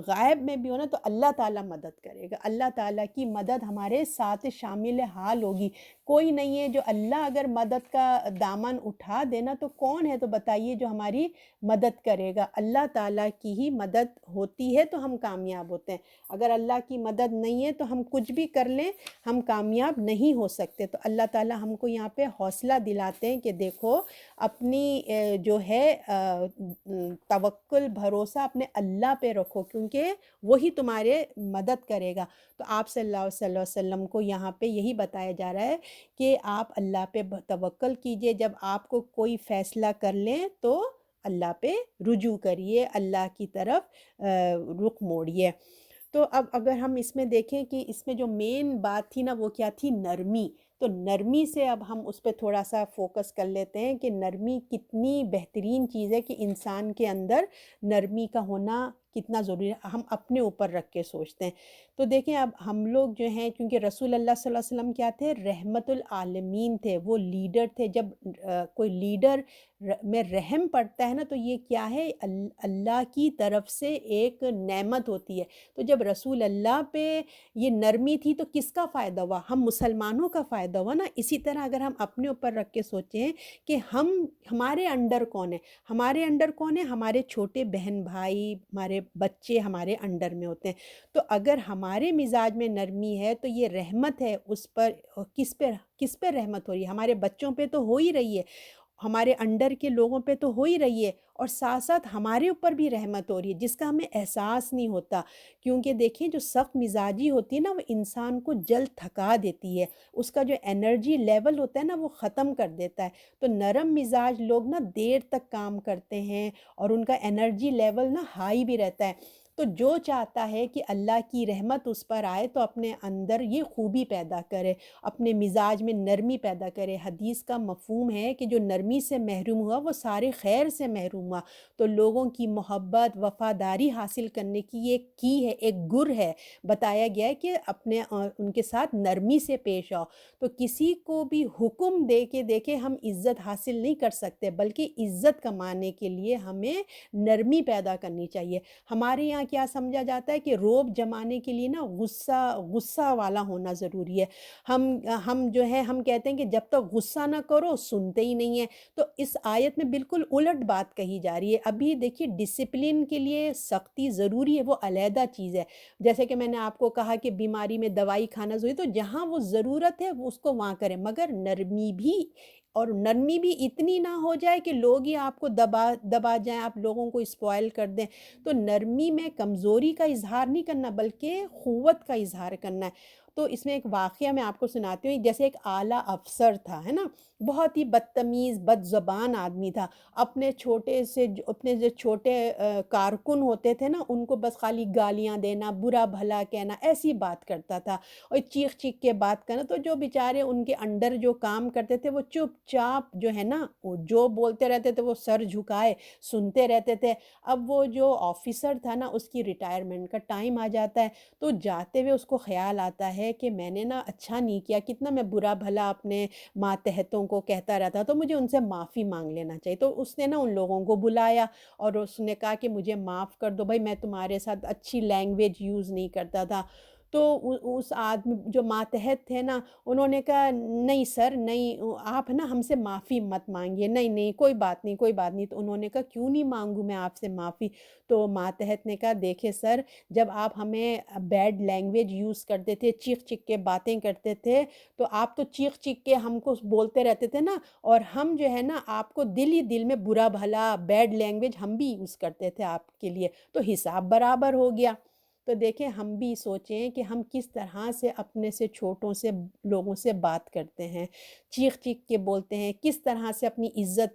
غائب میں بھی ہو نا تو اللہ تعالیٰ مدد کرے گا، اللہ تعالیٰ کی مدد ہمارے ساتھ شامل حال ہوگی۔ کوئی نہیں ہے جو اللہ اگر مدد کا دامن اٹھا دینا تو کون ہے، تو بتائیے جو ہماری مدد کرے گا۔ اللہ تعالیٰ کی ہی مدد ہوتی ہے تو ہم کامیاب ہوتے ہیں، اگر اللہ کی مدد نہیں ہے تو ہم کچھ بھی کر لیں ہم کامیاب نہیں ہو سکتے۔ تو اللہ تعالیٰ ہم کو یہاں پہ حوصلہ دلاتے ہیں کہ دیکھو اپنی جو ہے توکل بھروسہ اپنے اللہ پہ رکھو، کیونکہ وہی تمہارے مدد کرے گا۔ تو آپ صلی اللہ علیہ وسلم کو یہاں پہ یہی بتایا جا رہا ہے کہ آپ اللہ پہ توکل کیجئے، جب آپ کو کوئی فیصلہ کر لیں تو اللہ پہ رجوع کریے، اللہ کی طرف رخ موڑیے۔ تو اب اگر ہم اس میں دیکھیں کہ اس میں جو مین بات تھی نا وہ کیا تھی، نرمی۔ تو نرمی سے اب ہم اس پہ تھوڑا سا فوکس کر لیتے ہیں کہ نرمی کتنی بہترین چیز ہے، کہ انسان کے اندر نرمی کا ہونا کتنا ضروری ہے، ہم اپنے اوپر رکھ کے سوچتے ہیں۔ تو دیکھیں اب ہم لوگ جو ہیں، کیونکہ رسول اللہ صلی اللہ علیہ وسلم کیا تھے، رحمت العالمین تھے، وہ لیڈر تھے۔ جب کوئی لیڈر میں رحم پڑتا ہے نا تو یہ کیا ہے، اللہ کی طرف سے ایک نعمت ہوتی ہے۔ تو جب رسول اللہ پہ یہ نرمی تھی تو کس کا فائدہ ہوا، ہم مسلمانوں کا فائدہ ہوا نا۔ اسی طرح اگر ہم اپنے اوپر رکھ کے سوچیں کہ ہمارے انڈر کون ہے، ہمارے انڈر کون ہے، ہمارے چھوٹے بہن بھائی، ہمارے بچے ہمارے انڈر میں ہوتے ہیں۔ تو اگر ہمارے مزاج میں نرمی ہے تو یہ رحمت ہے، اس پر کس پہ رحمت ہو رہی ہے، ہمارے بچوں پہ تو ہو ہی رہی ہے، ہمارے انڈر کے لوگوں پہ تو ہو ہی رہی ہے، اور ساتھ ساتھ ہمارے اوپر بھی رحمت ہو رہی ہے، جس کا ہمیں احساس نہیں ہوتا۔ کیونکہ دیکھیں جو سخت مزاجی ہوتی ہے نا وہ انسان کو جلد تھکا دیتی ہے، اس کا جو انرجی لیول ہوتا ہے نا وہ ختم کر دیتا ہے۔ تو نرم مزاج لوگ نا دیر تک کام کرتے ہیں اور ان کا انرجی لیول نا ہائی بھی رہتا ہے۔ تو جو چاہتا ہے کہ اللہ کی رحمت اس پر آئے تو اپنے اندر یہ خوبی پیدا کرے، اپنے مزاج میں نرمی پیدا کرے۔ حدیث کا مفہوم ہے کہ جو نرمی سے محروم ہوا وہ سارے خیر سے محروم ہوا۔ تو لوگوں کی محبت، وفاداری حاصل کرنے کی ایک کی ہے، ایک گر ہے، بتایا گیا ہے کہ اپنے ان کے ساتھ نرمی سے پیش آؤ۔ تو کسی کو بھی حکم دے کے دیکھے ہم عزت حاصل نہیں کر سکتے، بلکہ عزت کمانے کے لیے ہمیں نرمی پیدا کرنی چاہیے۔ ہمارے یہاں کیا سمجھا جاتا ہے کہ روب جمانے کے لیے نا غصہ والا ہونا ضروری ہے۔ ہم جو ہے ہم کہتے ہیں کہ جب تک غصہ نہ کرو سنتے ہی نہیں ہیں۔ تو اس آیت میں بالکل الٹ بات کہی جا رہی ہے۔ ابھی دیکھیے ڈسپلن کے لیے سختی ضروری ہے، وہ علیحدہ چیز ہے۔ جیسے کہ میں نے آپ کو کہا کہ بیماری میں دوائی کھانا ضروری ہے، تو جہاں وہ ضرورت ہے وہ اس کو وہاں کریں، مگر نرمی بھی اور نرمی بھی اتنی نہ ہو جائے کہ لوگ ہی آپ کو دبا جائیں، آپ لوگوں کو اسپوائل کر دیں۔ تو نرمی میں کمزوری کا اظہار نہیں کرنا بلکہ قوت کا اظہار کرنا ہے۔ تو اس میں ایک واقعہ میں آپ کو سناتی ہوں، جیسے ایک اعلیٰ افسر تھا، ہے نا، بہت ہی بدتمیز بد زبان آدمی تھا۔ اپنے اپنے جو چھوٹے کارکن ہوتے تھے نا، ان کو بس خالی گالیاں دینا، برا بھلا کہنا، ایسی بات کرتا تھا، اور چیخ چیخ کے بات کرنا۔ تو جو بیچارے ان کے انڈر جو کام کرتے تھے وہ چپ چاپ جو ہے نا، وہ جو بولتے رہتے تھے وہ سر جھکائے سنتے رہتے تھے۔ اب وہ جو آفیسر تھا نا، اس کی ریٹائرمنٹ کا ٹائم آ جاتا ہے، تو جاتے ہوئے اس کو خیال آتا ہے کہ میں نے نا اچھا نہیں کیا، کتنا میں برا بھلا اپنے ماتحتوں کو کہتا رہتا، تو مجھے ان سے معافی مانگ لینا چاہیے۔ تو اس نے نا ان لوگوں کو بلایا اور اس نے کہا کہ مجھے معاف کر دو بھائی، میں تمہارے ساتھ اچھی لینگویج یوز نہیں کرتا تھا۔ تو اس آدمی جو ماتحت تھے نا، انہوں نے کہا نہیں سر نہیں، آپ نا ہم سے معافی مت مانگیے، نہیں نہیں کوئی بات نہیں کوئی بات نہیں۔ تو انہوں نے کہا کیوں نہیں مانگوں میں آپ سے معافی؟ تو ماتحت نے کہا دیکھیں سر، جب آپ ہمیں بیڈ لینگویج یوز کرتے تھے، چیخ چیخ کے باتیں کرتے تھے، تو آپ تو چیخ چیخ کے ہم کو بولتے رہتے تھے نا، اور ہم جو ہے نا آپ کو دل ہی دل میں برا بھلا بیڈ لینگویج ہم بھی یوز کرتے تھے آپ کے لیے، تو حساب برابر ہو گیا۔ تو دیکھیں ہم بھی سوچیں کہ ہم کس طرح سے اپنے سے چھوٹوں سے لوگوں سے بات کرتے ہیں، چیخ چیخ کے بولتے ہیں، کس طرح سے اپنی عزت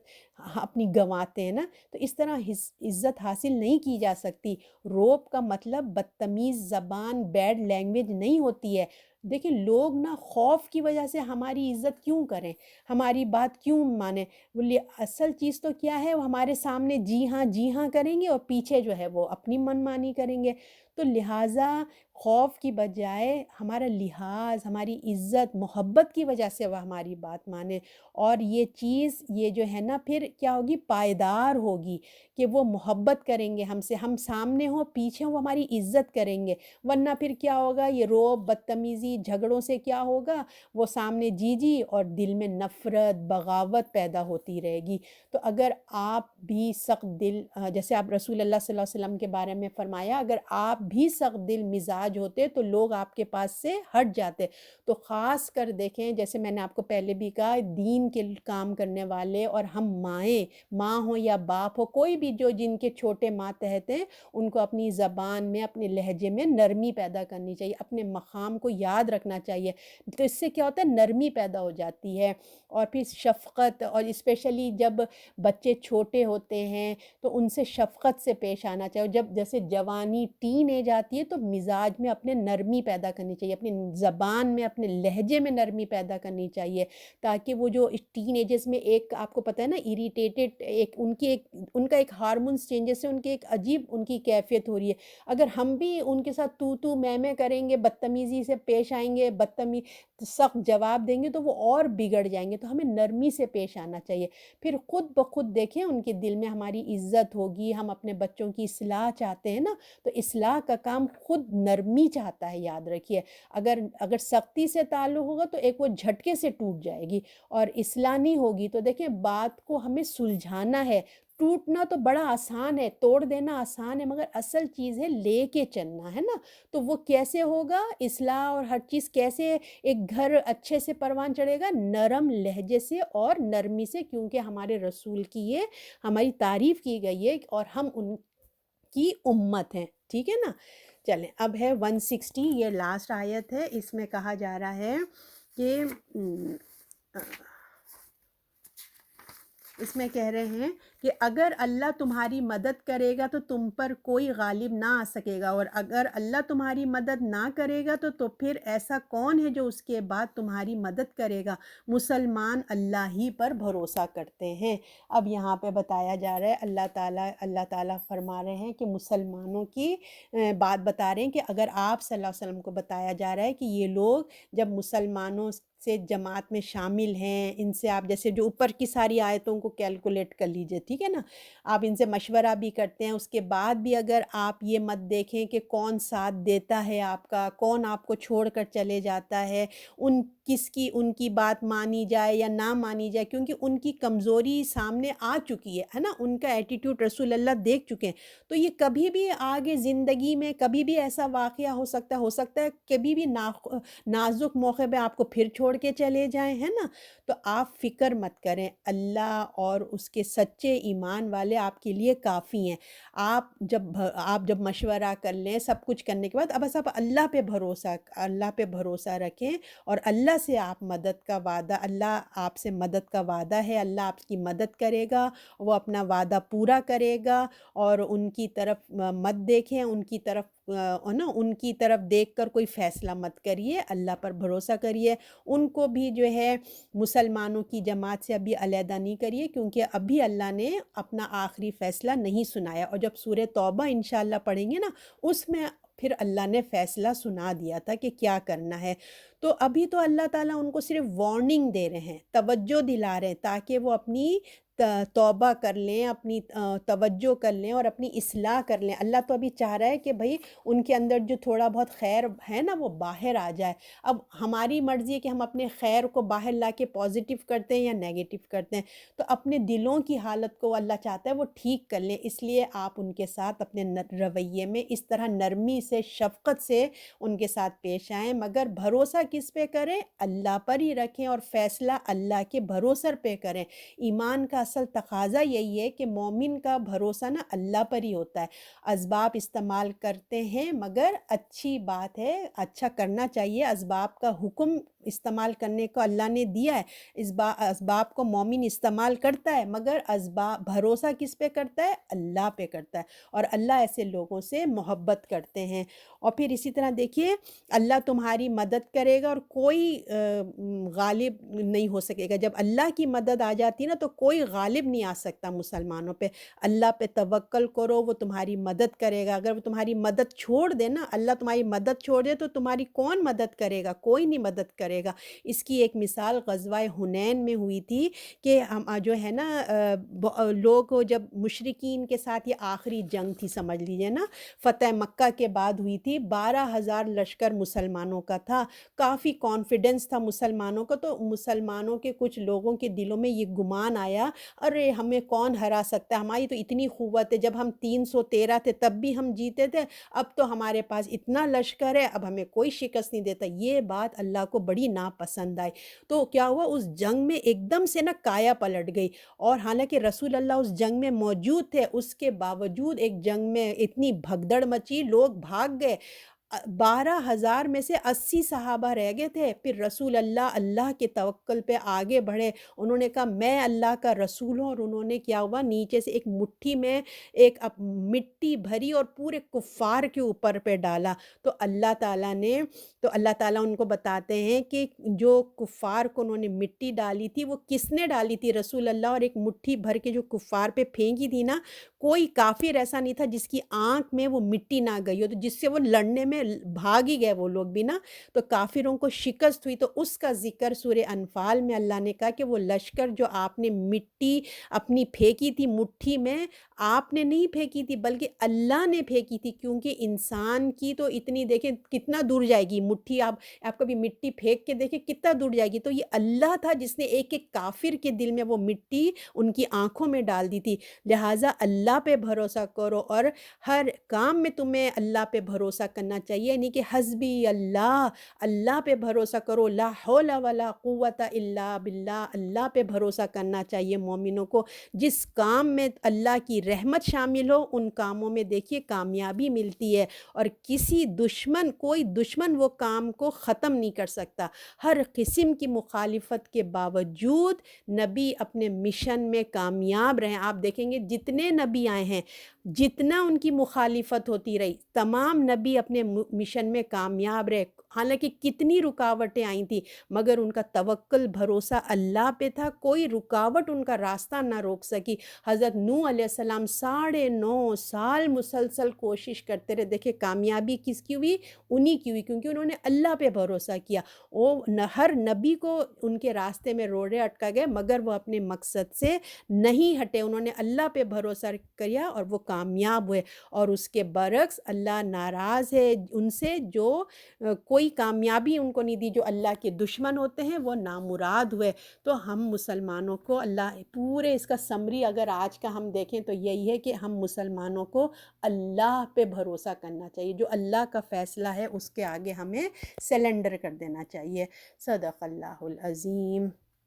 اپنی گنواتے ہیں نا۔ تو اس طرح عزت حاصل نہیں کی جا سکتی۔ روب کا مطلب بدتمیز زبان بیڈ لینگویج نہیں ہوتی ہے۔ دیکھیں لوگ نا خوف کی وجہ سے ہماری عزت کیوں کریں، ہماری بات کیوں مانیں؟ بولیے اصل چیز تو کیا ہے، وہ ہمارے سامنے جی ہاں کریں گے اور پیچھے جو ہے وہ اپنی من مانی کریں گے۔ تو لہٰذا خوف کی بجائے ہمارا لحاظ، ہماری عزت محبت کی وجہ سے وہ ہماری بات مانیں، اور یہ چیز یہ جو ہے نا پھر کیا ہوگی، پائیدار ہوگی، کہ وہ محبت کریں گے ہم سے، ہم سامنے ہوں پیچھے ہوں وہ ہماری عزت کریں گے۔ ورنہ پھر کیا ہوگا، یہ روب بدتمیزی جھگڑوں سے کیا ہوگا، وہ سامنے جی اور دل میں نفرت بغاوت پیدا ہوتی رہے گی۔ تو اگر آپ بھی سخت دل، جیسے آپ رسول اللہ صلی اللہ علیہ وسلم کے بارے میں فرمایا، اگر آپ بھی سخت دل مزاج ہوتے تو لوگ آپ کے پاس سے ہٹ جاتے۔ تو خاص کر دیکھیں، جیسے میں نے آپ کو پہلے بھی کہا، دین کے کام کرنے والے، اور ہم ماں ہوں یا باپ ہو، کوئی بھی جو جن کے چھوٹے ماتحت ہیں، ان کو اپنی زبان میں اپنے لہجے میں نرمی پیدا کرنی چاہیے، اپنے مقام کو یاد رکھنا چاہیے۔ تو اس سے کیا ہوتا ہے، نرمی پیدا ہو جاتی ہے، اور پھر شفقت، اور اسپیشلی جب بچے چھوٹے ہوتے ہیں تو ان سے شفقت سے پیش آنا چاہیے۔ جب جیسے جوانی ٹین ایج آتی ہے تو مزاج میں اپنے نرمی پیدا کرنی چاہیے، اپنی زبان میں اپنے لہجے میں نرمی پیدا کرنی چاہیے، تاکہ وہ جو ٹین ایجز میں ایک آپ کو پتہ ہے نا اریٹیٹڈ ان کا ایک ہارمونس چینجز سے ان کے ایک عجیب ان کی کیفیت ہو رہی ہے۔ اگر ہم بھی ان کے ساتھ تو میں کریں گے، بدتمیزی سے پیش آئیں گے، سخت جواب دیں گے، تو وہ اور بگڑ جائیں گے۔ تو ہمیں نرمی سے پیش آنا چاہیے، پھر خود بخود دیکھیں ان کے دل میں ہماری عزت ہوگی۔ ہم اپنے بچوں کی اصلاح چاہتے ہیں نا، تو اصلاح کا کام خود نرمی چاہتا ہے، یاد رکھیے۔ اگر سختی سے تعلق ہوگا تو ایک وہ جھٹکے سے ٹوٹ جائے گی، اور اصلاح نہیں ہوگی تو دیکھیں بات کو ہمیں سلجھانا ہے۔ ٹوٹنا تو بڑا آسان ہے، توڑ دینا آسان ہے، مگر اصل چیز ہے لے کے چلنا، ہے نا۔ تو وہ کیسے ہوگا اصلاح، اور ہر چیز کیسے ایک گھر اچھے سے پروان چڑھے گا، نرم لہجے سے اور نرمی سے، کیونکہ ہمارے رسول کی یہ ہماری تعریف کی گئی ہے اور ہم ان کی امت ہیں، ٹھیک ہے نا۔ چلیں اب ہے 160، یہ لاسٹ آیت ہے، اس میں کہا جا رہا ہے کہ اس میں کہہ رہے ہیں کہ اگر اللہ تمہاری مدد کرے گا تو تم پر کوئی غالب نہ آ سکے گا، اور اگر اللہ تمہاری مدد نہ کرے گا تو پھر ایسا کون ہے جو اس کے بعد تمہاری مدد کرے گا؟ مسلمان اللہ ہی پر بھروسہ کرتے ہیں۔ اب یہاں پہ بتایا جا رہا ہے، اللہ تعالیٰ فرما رہے ہیں کہ مسلمانوں کی بات بتا رہے ہیں، کہ اگر آپ صلی اللہ علیہ وسلم کو بتایا جا رہا ہے کہ یہ لوگ جب مسلمانوں سے جماعت میں شامل ہیں، ان سے آپ جیسے جو اوپر کی ساری آیتوں کو کیلکولیٹ کر لیجئے، ٹھیک ٹھیک ہے نا، آپ ان سے مشورہ بھی کرتے ہیں، اس کے بعد بھی اگر آپ یہ مت دیکھیں کہ کون ساتھ دیتا ہے آپ کا، کون آپ کو چھوڑ کر چلے جاتا ہے، ان کی بات مانی جائے یا نہ مانی جائے، کیونکہ ان کی کمزوری سامنے آ چکی ہے نا، ان کا ایٹیٹیوڈ رسول اللہ دیکھ چکے ہیں، تو یہ کبھی بھی آگے زندگی میں کبھی بھی ایسا واقعہ ہو سکتا ہے کبھی بھی نازک موقع پہ آپ کو پھر چھوڑ کے چلے جائیں، ہے نا، تو آپ فکر مت کریں، اللہ اور اس کے سچے ایمان والے آپ کے لیے کافی ہیں۔ آپ جب مشورہ کر لیں سب کچھ کرنے کے بعد، اب بس آپ اللہ پہ بھروسہ رکھیں، اور اللہ سے آپ مدد کا وعدہ، اللہ آپ سے مدد کا وعدہ ہے، اللہ آپ کی مدد کرے گا، وہ اپنا وعدہ پورا کرے گا، اور ان کی طرف مت دیکھیں، ان کی طرف دیکھ کر کوئی فیصلہ مت کریے، اللہ پر بھروسہ کریے، ان کو بھی جو ہے مسلمانوں کی جماعت سے ابھی علیحدہ نہیں کریے، کیونکہ ابھی اللہ نے اپنا آخری فیصلہ نہیں سنایا، اور جب سورہ توبہ انشاءاللہ پڑھیں گے نا، اس میں پھر اللہ نے فیصلہ سنا دیا تھا کہ کیا کرنا ہے، تو ابھی تو اللہ تعالیٰ ان کو صرف وارننگ دے رہے ہیں، توجہ دلا رہے ہیں، تاکہ وہ اپنی توبہ کر لیں، اپنی توجہ کر لیں اور اپنی اصلاح کر لیں۔ اللہ تو ابھی چاہ رہا ہے کہ بھئی ان کے اندر جو تھوڑا بہت خیر ہے نا وہ باہر آ جائے، اب ہماری مرضی ہے کہ ہم اپنے خیر کو باہر لا کے پازیٹیو کرتے ہیں یا نیگیٹو کرتے ہیں، تو اپنے دلوں کی حالت کو اللہ چاہتا ہے وہ ٹھیک کر لیں، اس لیے آپ ان کے ساتھ اپنے رویے میں اس طرح نرمی سے، شفقت سے ان کے ساتھ پیش آئیں، مگر بھروسہ کس پہ کریں؟ اللہ پر ہی رکھیں، اور فیصلہ اللہ کے بھروسے پہ کریں۔ ایمان کا اصل تقاضا یہی ہے کہ مومن کا بھروسہ نا اللہ پر ہی ہوتا ہے، اسباب استعمال کرتے ہیں، مگر اچھی بات ہے، اچھا کرنا چاہیے، اسباب کا حکم استعمال کرنے کو اللہ نے دیا ہے، اسباب کو مومن استعمال کرتا ہے، مگر بھروسہ کس پہ کرتا ہے؟ اللہ پہ کرتا ہے، اور اللہ ایسے لوگوں سے محبت کرتے ہیں۔ اور پھر اسی طرح دیکھیے، اللہ تمہاری مدد کرے گا اور کوئی غالب نہیں ہو سکے گا، جب اللہ کی مدد آ جاتی ہے نا تو کوئی غالب نہیں آ سکتا مسلمانوں پہ، اللہ پہ توکل کرو، وہ تمہاری مدد کرے گا، اگر وہ تمہاری مدد چھوڑ دے نا، اللہ تمہاری مدد چھوڑ دے تو تمہاری کون مدد کرے گا؟ کوئی نہیں مدد کرے گا۔ اس کی ایک مثال غزوہ حنین میں ہوئی تھی کہ ہم جو ہے نا لوگ جب مشرکین کے ساتھ، یہ آخری جنگ تھی سمجھ لیجئے نا، فتح مکہ کے بعد ہوئی تھی، 12,000 لشکر مسلمانوں کا تھا، کافی کانفیڈنس تھا مسلمانوں کا، تو مسلمانوں کے کچھ لوگوں کے دلوں میں یہ گمان آیا، ارے ہمیں کون ہرا سکتا ہے، ہماری تو اتنی قوت ہے، جب ہم 313 تھے تب بھی ہم جیتے تھے، اب تو ہمارے پاس اتنا لشکر ہے، اب ہمیں کوئی شکست نہیں دیتا۔ یہ بات اللہ کو بڑی ناپسند آئی، تو کیا ہوا، اس جنگ میں ایک دم سے نا کایا پلٹ گئی، اور حالانکہ رسول اللہ اس جنگ میں موجود تھے، اس کے باوجود ایک جنگ میں اتنی بھگدڑ مچی، لوگ بھاگ گئے، 12,000 میں سے 80 صحابہ رہ گئے تھے، پھر رسول اللہ کے توکل پہ آگے بڑھے، انہوں نے کہا میں اللہ کا رسول ہوں، اور انہوں نے کیا ہوا، نیچے سے ایک مٹھی میں ایک مٹی بھری اور پورے کفار کے اوپر پہ ڈالا، تو اللہ تعالیٰ ان کو بتاتے ہیں کہ جو کفار کو انہوں نے مٹی ڈالی تھی وہ کس نے ڈالی تھی؟ رسول اللہ، اور ایک مٹھی بھر کے جو کفار پہ پھینکی تھی نا، کوئی کافر ایسا نہیں تھا جس کی آنکھ میں وہ مٹی نہ گئی ہو، تو جس سے وہ لڑنے میں بھاگ ہی گئے وہ لوگ بھی نا، تو کافروں کو شکست ہوئی، تو اس کا ذکر سورہ انفال میں اللہ نے کہا کہ وہ لشکر جو آپ نے مٹی اپنی پھینکی تھی مٹھی میں، آپ نے نہیں پھینکی تھی بلکہ اللہ نے پھینکی تھی، کیونکہ انسان کی تو اتنی دیکھیں کتنا دور جائے گی مٹھی، آپ کبھی مٹی پھینک کے دیکھیں کتنا دور جائے گی، تو یہ اللہ تھا جس نے ایک ایک کافر کے دل میں وہ مٹی ان کی آنکھوں میں ڈال دی تھی، لہٰذا اللہ پہ بھروسہ کرو، اور ہر کام میں تمہیں اللہ پہ بھروسہ کرنا چاہیے، یعنی کہ حسبی اللہ پہ بھروسہ کرو، لا حول ولا قوت الا باللہ، اللہ پہ بھروسہ کرنا چاہیے مومنوں کو، جس کام میں اللہ کی رحمت شامل ہو ان کاموں میں دیکھیے کامیابی ملتی ہے، اور کوئی دشمن وہ کام کو ختم نہیں کر سکتا، ہر قسم کی مخالفت کے باوجود نبی اپنے مشن میں کامیاب رہے، آپ دیکھیں گے جتنے نبی آئے ہیں، جتنا ان کی مخالفت ہوتی رہی، تمام نبی اپنے مشن میں کامیاب رہے، حالانکہ کتنی رکاوٹیں آئی تھیں، مگر ان کا توکل بھروسہ اللہ پہ تھا، کوئی رکاوٹ ان کا راستہ نہ روک سکی۔ حضرت نوح علیہ السلام 9.5 سال مسلسل کوشش کرتے رہے، دیکھیں کامیابی کس کی ہوئی؟ انہی کی ہوئی، کیونکہ انہوں نے اللہ پہ بھروسہ کیا۔ وہ ہر نبی کو ان کے راستے میں روڑے اٹکا گئے، مگر وہ اپنے مقصد سے نہیں ہٹے، انہوں نے اللہ پہ بھروسہ کیا اور وہ کامیاب ہوئے۔ اور اس کے برعکس اللہ ناراض ہے ان سے جو کوئی کامیابی ان کو نہیں دی، جو اللہ کے دشمن ہوتے ہیں وہ نامراد ہوئے۔ تو ہم مسلمانوں کو اللہ پورے اس کا سمری اگر آج کا ہم دیکھیں تو یہی ہے کہ ہم مسلمانوں کو اللہ پہ بھروسہ کرنا چاہیے، جو اللہ کا فیصلہ ہے اس کے آگے ہمیں سیلنڈر کر دینا چاہیے۔ صدق اللہ العظیم۔